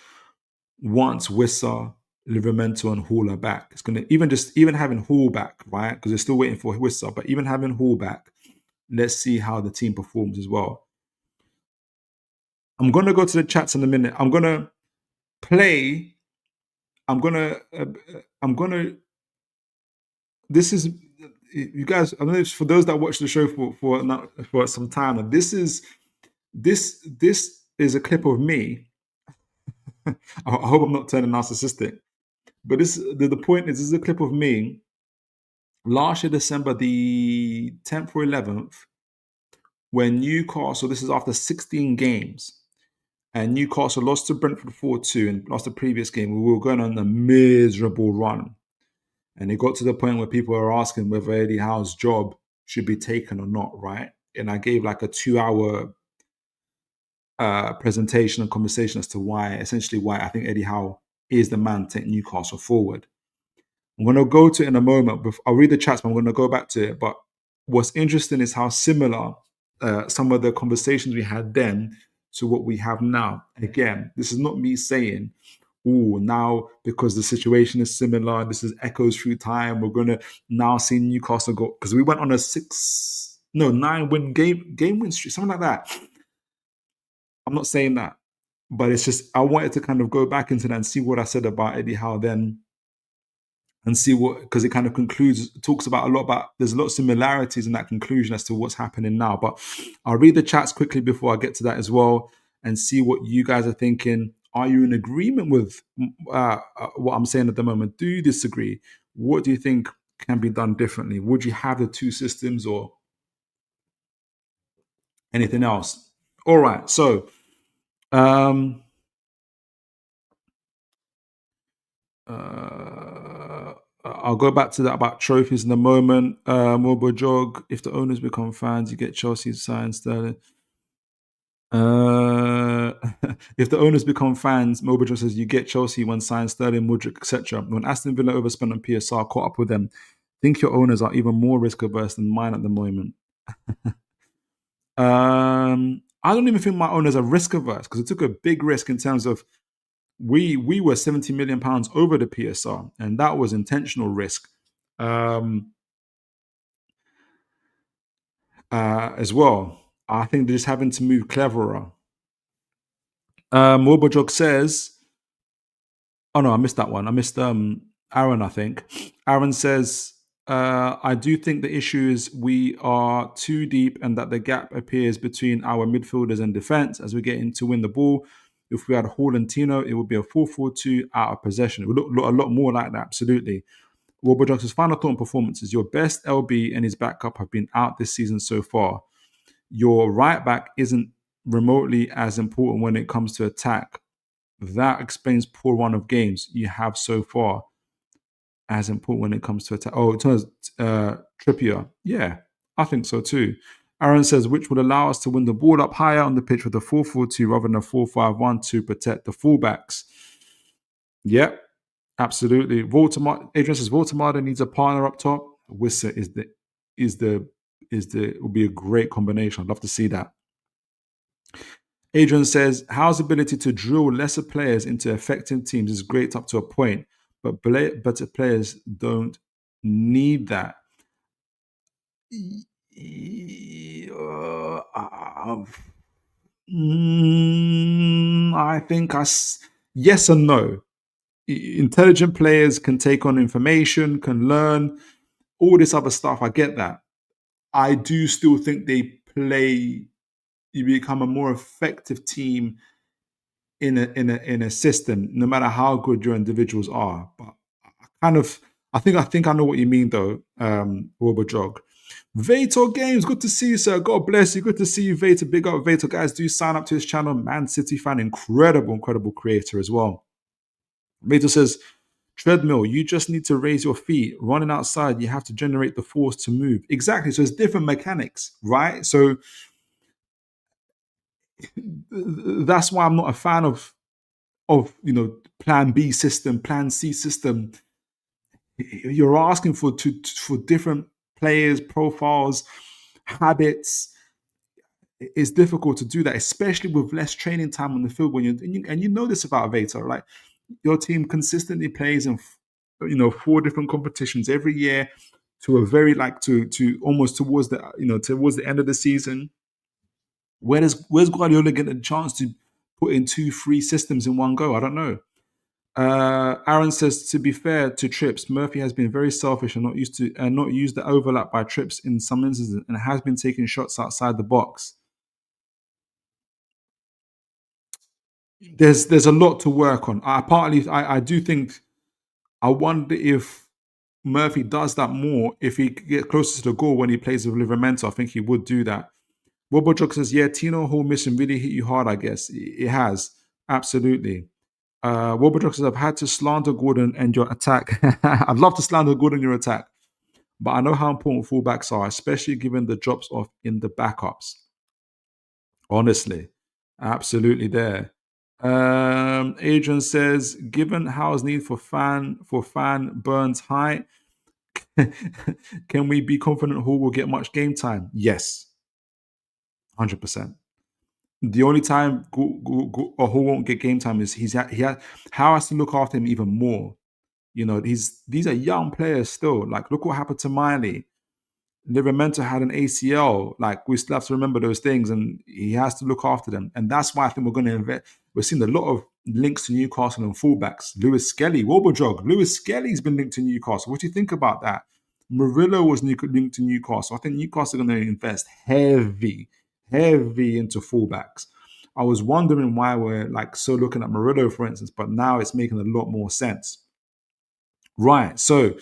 once Wissa, Livramento, and Hall are back. It's gonna even having Hall back, right? Because they're still waiting for Wissa, but even having Hall back, let's see how the team performs as well. I'm gonna go to the chats in a minute. I'm gonna play. This is, you guys. I don't know if for those that watch the show for some time. This is a clip of me. I hope I'm not turning narcissistic, but the point is, this is a clip of me last year, December the 10th or 11th, when Newcastle. This is after 16 games. And Newcastle lost to Brentford 4-2 and lost the previous game. We were going on a miserable run. And it got to the point where people were asking whether Eddie Howe's job should be taken or not, right? And I gave like a 2-hour presentation and conversation as to why I think Eddie Howe is the man to take Newcastle forward. I'm going to go to it in a moment. I'll read the chats, but I'm going to go back to it. But what's interesting is how similar some of the conversations we had then to what we have now. Again, this is not me saying, now because the situation is similar, this is echoes through time, we're going to now see Newcastle go, because we went on a 9-win game win streak, something like that. I'm not saying that, but it's just, I wanted to kind of go back into that and see what I said about Eddie Howe then, and see what, because it kind of talks about there's a lot of similarities in that conclusion as to what's happening now. But I'll read the chats quickly before I get to that as well and see what you guys are thinking. Are you in agreement with what I'm saying at the moment? Do you disagree? What do you think can be done differently? Would you have the two systems or anything else? All right, so I'll go back to that about trophies in a moment. Mobile Jog, if the owners become fans, you get Chelsea signed Sterling. If the owners become fans, Mobile Jog says you get Chelsea when signed Sterling, Mudryk, etc. When Aston Villa overspent on PSR, caught up with them. Think your owners are even more risk averse than mine at the moment. I don't even think my owners are risk averse, because it took a big risk in terms of we were £70 million over the PSR, and that was intentional risk as well. I think they're just having to move cleverer. Wobojog says, oh no, I missed that one. I missed Aaron, I think. Aaron says, I do think the issue is we are too deep and that the gap appears between our midfielders and defense as we get in to win the ball. If we had Hall and Tino, it would be a 4-4-2 out of possession. It would look a lot more like that, absolutely. Wobojog's final thought on performances. Your best LB and his backup have been out this season so far. Your right back isn't remotely as important when it comes to attack. That explains poor run of games you have so far. As important when it comes to attack. Oh, it turns Trippier. Yeah, I think so too. Aaron says, which would allow us to win the ball up higher on the pitch with a 4-4-2 rather than a 4-5-1 to protect the fullbacks. Yep, absolutely. Adrian says, Voltemada needs a partner up top. Wissa will be a great combination. I'd love to see that. Adrian says, Howe's ability to drill lesser players into effective teams is great up to a point, but better players don't need that. I think yes and no. Intelligent players can take on information, can learn, all this other stuff. I get that. I do still think you become a more effective team in a system, no matter how good your individuals are. But I think I know what you mean, though, Wobojog. Vator Games, good to see you, sir. God bless you. Good to see you, Vator. Big up, Vator. Guys, do sign up to his channel. Man City fan, incredible creator as well. Vator says, treadmill, you just need to raise your feet. Running outside, you have to generate the force to move. Exactly. So it's different mechanics, right? So that's why I'm not a fan of plan B system, plan C system. You're asking for different players, profiles, habits. It's difficult to do that, especially with less training time on the field. And you know this about Vator, like your team consistently plays in 4 different competitions every year to a very to almost towards the end of the season. Where's Guardiola getting a chance to put in 2-3 systems in one go? I don't know. Aaron says, to be fair to Trips, Murphy has been very selfish and not used the overlap by Trips in some instances, and has been taking shots outside the box. There's a lot to work on. I do think, I wonder if Murphy does that more if he gets closer to the goal when he plays with Livramento. I think he would do that. Wobodrog says, yeah, Tino Hall mission really hit you hard, I guess. It has. Absolutely. Wobodrog says, I've had to slander Gordon and your attack. I'd love to slander Gordon and your attack. But I know how important fullbacks are, especially given the drops off in the backups. Honestly. Absolutely there. Adrian says, given Howe's need for fan burns high, can we be confident Hall will get much game time? Yes. 100%. The only time Hall won't get game time is Howe has to look after him even more. These are young players still. Like, look what happened to Miley. Livramento had an ACL. Like, we still have to remember those things, and he has to look after them. And that's why I think we're going to invest. We're seeing a lot of links to Newcastle and fullbacks. Lewis Skelly, Wobodrog. Lewis Skelly's been linked to Newcastle. What do you think about that? Murillo was linked to Newcastle. I think Newcastle are going to invest heavy into fullbacks. I was wondering why we're so looking at Murillo, for instance, but now it's making a lot more sense. Right, so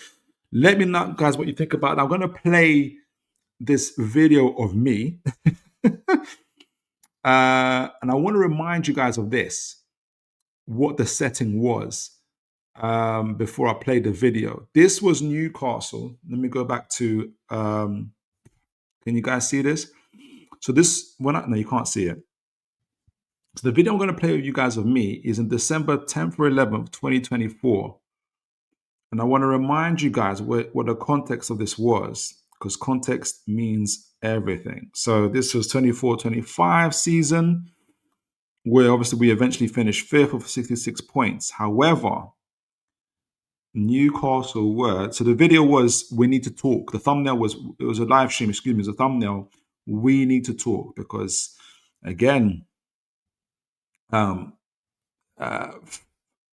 let me know, guys, what you think about that. I'm going to play this video of me. And I want to remind you guys of this, what the setting was before I played the video. This was Newcastle. Let me go back to, can you guys see this? So this, no, you can't see it. So the video I'm going to play with you guys of me is in December 10th or 11th, 2024. And I want to remind you guys what the context of this was, because context means everything. So this was 24-25 season, where obviously we eventually finished 5th with 66 points. However, Newcastle were, so the video was, we need to talk. The thumbnail was, it was a live stream, excuse me, it was a thumbnail, we need to talk, because again,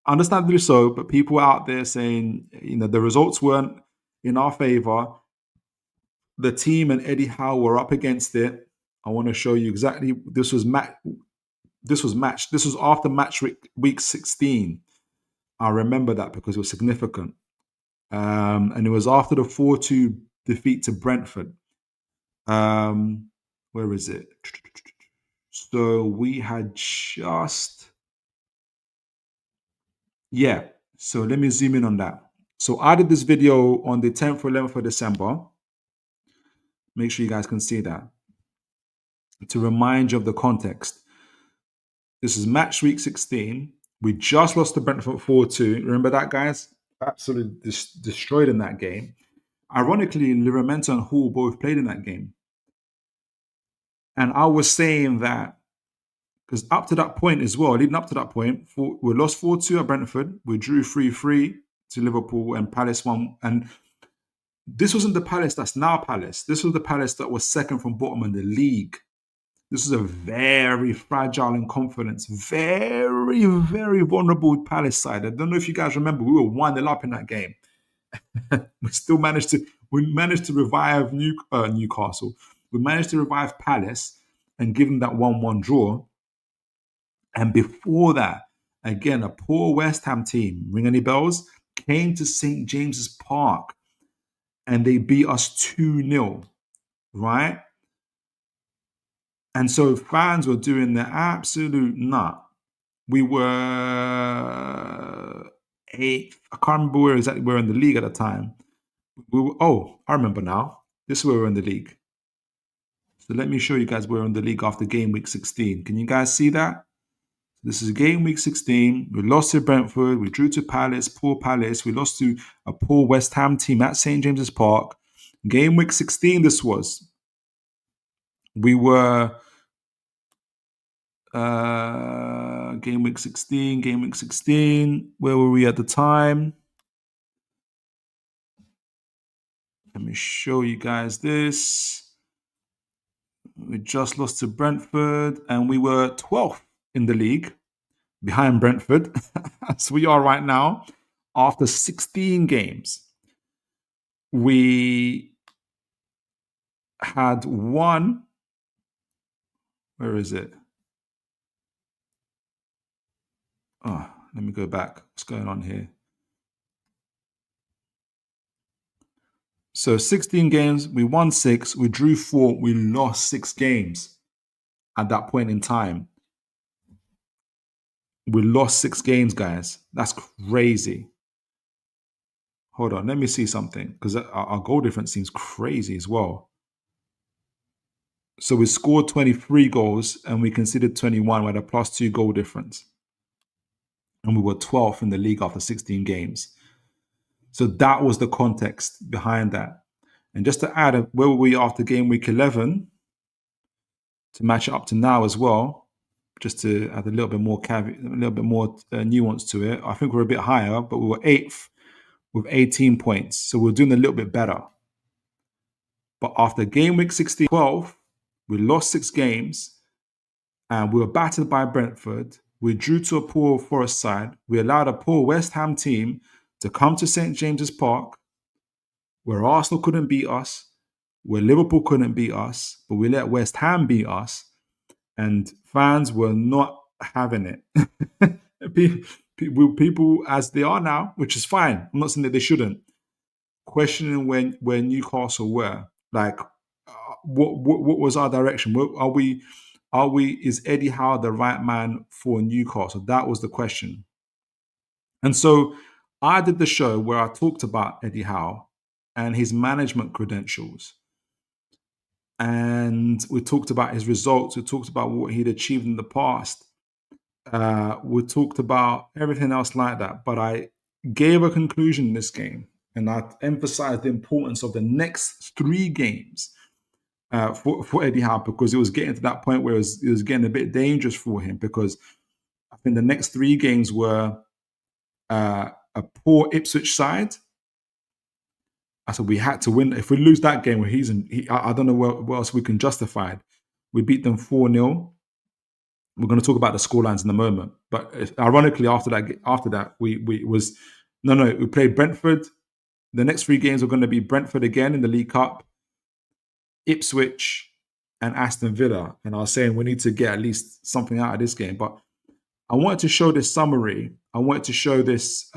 understandably so, but people out there saying, the results weren't in our favor. The team and Eddie Howe were up against it. I want to show you exactly. This was after match week 16. I remember that because it was significant. And it was after the 4-2 defeat to Brentford. Where is it? So we had just... Yeah, so let me zoom in on that. So I did this video on the 10th or 11th of December. Make sure you guys can see that. To remind you of the context. This is match week 16. We just lost to Brentford 4-2. Remember that, guys? Absolutely destroyed in that game. Ironically, Livramento and Hall both played in that game. And I was saying that, because up to that point as well, leading up to that point, we lost 4-2 at Brentford. We drew 3-3 to Liverpool, and Palace won. And this wasn't the Palace that's now Palace. This was the Palace that was second from bottom in the league. This is a very fragile in confidence, very, very vulnerable Palace side. I don't know if you guys remember, we were 1-0 up in that game. We managed to revive Newcastle. We managed to revive Palace and give them that 1-1 draw. And before that, again, a poor West Ham team, ring any bells, came to St. James's Park and they beat us 2-0. right? And so fans were doing their absolute nut. We were eighth. I can't remember where exactly we were in the league at the time. I remember now. This is where we're in the league. So let me show you guys where we're in the league after game week 16. Can you guys see that? This is game week 16. We lost to Brentford. We drew to Palace, poor Palace. We lost to a poor West Ham team at St. James's Park. Game week 16, this was. We were game week 16. Where were we at the time? Let me show you guys this. We just lost to Brentford and we were 12th in the league behind Brentford. As we are right now. After 16 games, we had one. Where is it? Oh, let me go back. What's going on here? So 16 games, we won 6, we drew 4, we lost 6 games at that point in time. We lost 6 games, guys. That's crazy. Hold on, let me see something because our goal difference seems crazy as well. So we scored 23 goals and we conceded 21. We had a +2 goal difference. And we were 12th in the league after 16 games. So that was the context behind that. And just to add, where were we after game week 11? To match it up to now as well, just to add a little bit more nuance to it. I think we're a bit higher, but we were 8th with 18 points. So we're doing a little bit better. But after game week 16, 12, we lost 6 games and we were battered by Brentford. We drew to a poor Forest side. We allowed a poor West Ham team to come to St. James's Park, where Arsenal couldn't beat us, where Liverpool couldn't beat us, but we let West Ham beat us, and fans were not having it. People, as they are now, which is fine. I'm not saying that they shouldn't. Questioning where Newcastle were, like, what was our direction? Is Eddie Howe the right man for Newcastle? That was the question. And so I did the show where I talked about Eddie Howe and his management credentials. And we talked about his results. We talked about what he'd achieved in the past. We talked about everything else like that. But I gave a conclusion in this game. And I emphasized the importance of the next 3 games for Eddie Howe, because it was getting to that point where it was getting a bit dangerous for him, because I think the next 3 games were a poor Ipswich side. I said we had to win. If we lose that game, where I don't know what else we can justify it. We beat them 4-0. We're going to talk about the scorelines in a moment. But ironically, after that, we played Brentford. The next 3 games were going to be Brentford again in the League Cup, Ipswich, and Aston Villa. And I was saying we need to get at least something out of this game. But I wanted to show this summary. I wanted to show this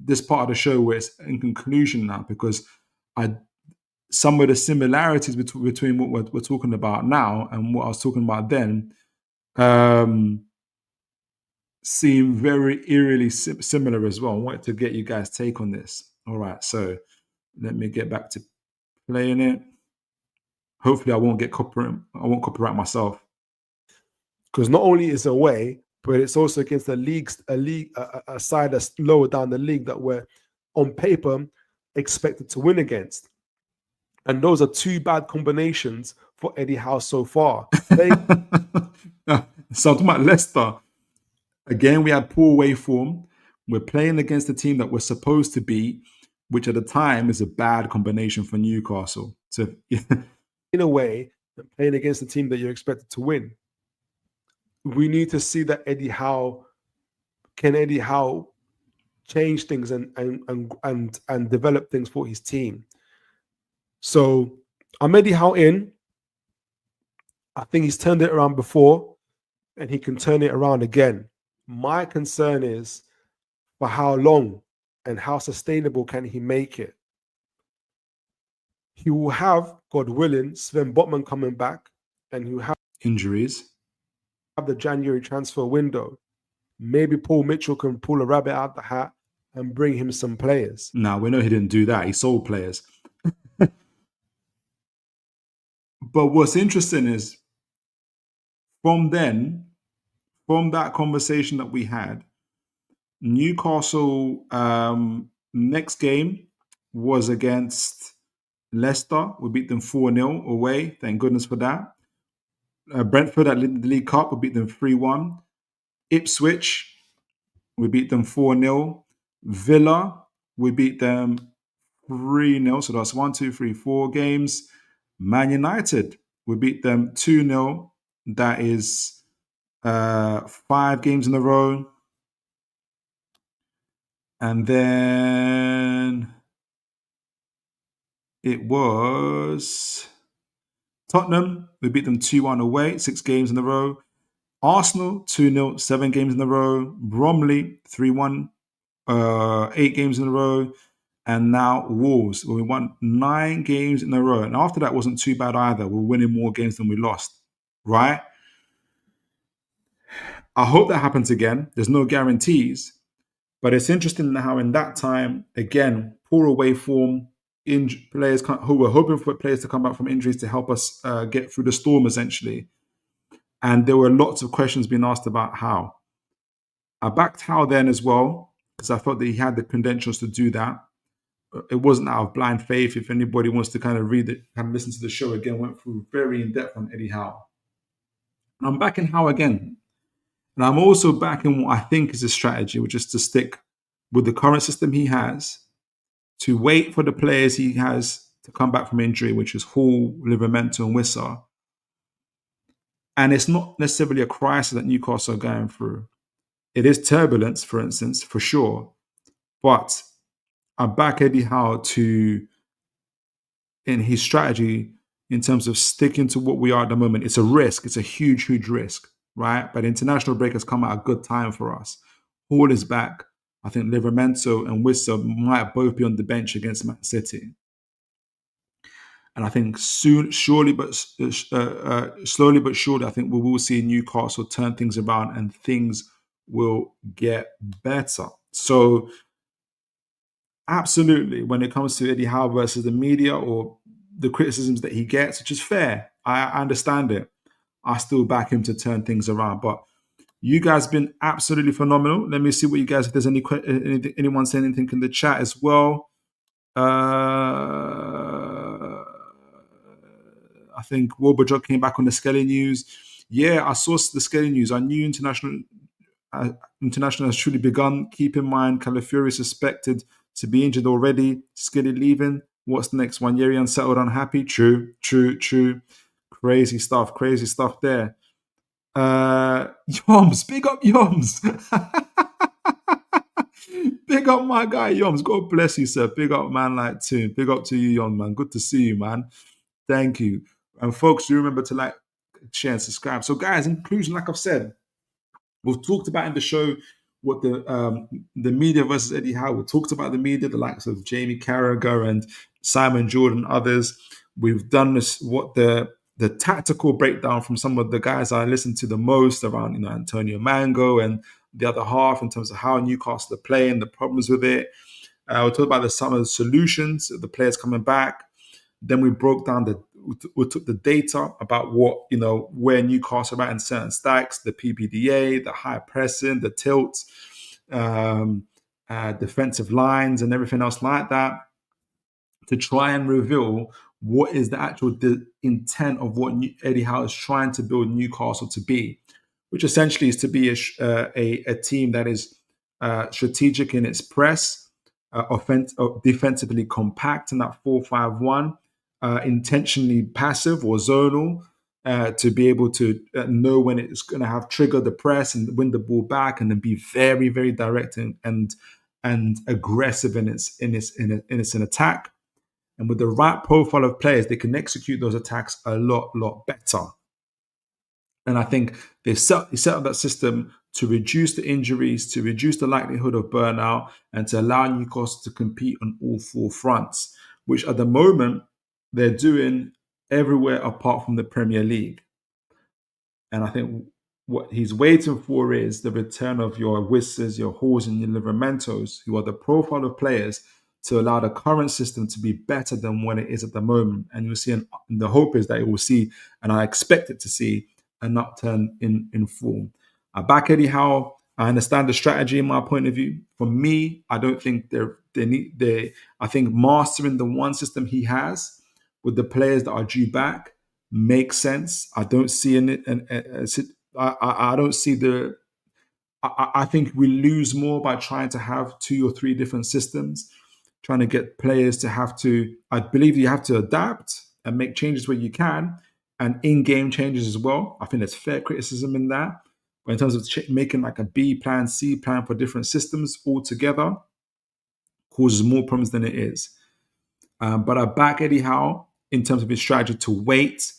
this part of the show where it's in conclusion now, because some of the similarities between what we're talking about now and what I was talking about then seem very eerily similar as well. I wanted to get you guys' take on this. All right, so let me get back to playing it. Hopefully I won't copyright myself. Because not only is it away, but it's also against a side that's lower down the league that we're on paper expected to win against. And those are 2 bad combinations for Eddie Howe so far. So I'm talking about Leicester. Again, we had poor away form. We're playing against the team that we're supposed to beat, which at the time is a bad combination for Newcastle. So in a way, playing against the team that you're expected to win. We need to see that Eddie Howe change things and develop things for his team. So I'm Eddie Howe in. I think he's turned it around before and he can turn it around again. My concern is for how long and how sustainable can he make it? he will have, God willing, Sven Botman coming back, and he will have Injuries. the January transfer window. Maybe Paul Mitchell can pull a rabbit out the hat and bring him some players. Now, we know he didn't do that. He sold players. But what's interesting is from that conversation that we had, Newcastle next game was against Leicester. We beat them 4-0 away. Thank goodness for that. Brentford at the League Cup, we beat them 3-1. Ipswich, we beat them 4-0. Villa, we beat them 3-0. So that's 1, 2, 3, 4 games. Man United, we beat them 2-0. That is 5 games in a row. And then it was Tottenham. We beat them 2-1 away, 6 games in a row. Arsenal, 2-0, 7 games in a row. Bromley, 3-1, 8 games in a row. And now Wolves, where we won 9 games in a row. And after that wasn't too bad either. We're winning more games than we lost, right? I hope that happens again. There's no guarantees. But it's interesting how in that time, again, poor away form, players who were hoping for players to come back from injuries to help us get through the storm, essentially. And there were lots of questions being asked about Howe. I backed Howe then as well, because I thought that he had the credentials to do that. It wasn't out of blind faith. If anybody wants to kind of read it, kind of listen to the show again, went through very in-depth on Eddie Howe. And I'm backing Howe again. And I'm also backing what I think is a strategy, which is to stick with the current system he has, to wait for the players he has to come back from injury, which is Hall, Livramento, and Wissa. And it's not necessarily a crisis that Newcastle are going through. It is turbulence, for instance, for sure. But I back Eddie Howe in his strategy in terms of sticking to what we are at the moment. It's a risk. It's a huge, huge risk. Right, but international break has come at a good time for us. Hall is back. I think Livramento and Wissa might both be on the bench against Man City. And I think slowly but surely, I think we will see Newcastle turn things around and things will get better. So, absolutely, when it comes to Eddie Howe versus the media or the criticisms that he gets, which is fair, I understand it. I still back him to turn things around. But you guys have been absolutely phenomenal. Let me see what you guys, if there's anyone saying anything in the chat as well. I think Wilbur came back on the Skelly news. Yeah, I saw the Skelly news. I knew international has truly begun. Keep in mind, Calafiori suspected to be injured already. Skelly leaving. What's next? Wanyeri unsettled, unhappy. True. Crazy stuff there. Yoms, big up Yoms. Big up my guy Yoms. God bless you, sir. Big up man like Toon. Big up to you, Yoms, man. Good to see you, man. Thank you. And folks, do remember to like, share, and subscribe. So guys, in conclusion, like I've said, we've talked about in the show what the media versus Eddie Howe. We talked about the media, the likes of Jamie Carragher and Simon Jordan, others. We've done this, what the tactical breakdown from some of the guys I listen to the most around, Antonio Mango and the other half in terms of how Newcastle are playing, the problems with it. We talked about some of the solutions, the players coming back. Then we broke down we took the data about what, where Newcastle are at in certain stacks, the PPDA, the high pressing, the tilts, defensive lines and everything else like that, to try and reveal what is the intent of what Eddie Howe is trying to build Newcastle to be, which essentially is to be a team that is strategic in its press, defensively compact in that 4-5-1, intentionally passive or zonal, to be able to know when it's going to have triggered the press and win the ball back, and then be very, very direct and aggressive in its attack. And with the right profile of players, they can execute those attacks a lot better. And I think they set up that system to reduce the injuries, to reduce the likelihood of burnout, and to allow Newcastle to compete on all 4 fronts, which at the moment they're doing everywhere apart from the Premier League. And I think what he's waiting for is the return of your Wissers, your Halls, and your Livermentos, who are the profile of players to allow the current system to be better than what it is at the moment. And you'll see, and the hope is that it will see, and I expect it to see, an upturn in form. I back Eddie Howe. I understand the strategy in my point of view. For me, I don't think I think mastering the one system he has with the players that are due back makes sense. I don't see I don't see the. I think we lose more by trying to have 2 or 3 different systems, trying to get players to have to. I believe you have to adapt and make changes where you can, and in-game changes as well. I think there's fair criticism in that. But in terms of making like a B plan, C plan for different systems altogether, causes more problems than it is. But I back Eddie Howe in terms of his strategy to wait,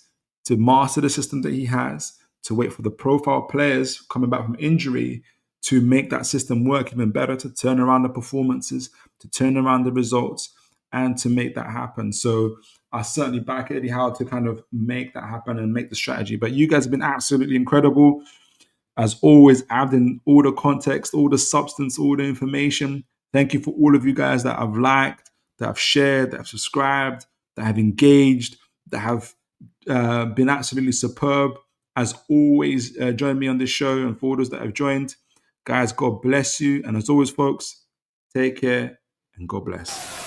to master the system that he has, to wait for the profile players coming back from injury to make that system work even better, to turn around the performances, to turn around the results, and to make that happen. So I certainly back Eddie Howe to kind of make that happen and make the strategy. But you guys have been absolutely incredible. As always, adding all the context, all the substance, all the information. Thank you for all of you guys that have liked, that have shared, that have subscribed, that have engaged, that have been absolutely superb. As always, join me on this show, and for those that have joined, guys, God bless you. And as always, folks, take care and God bless.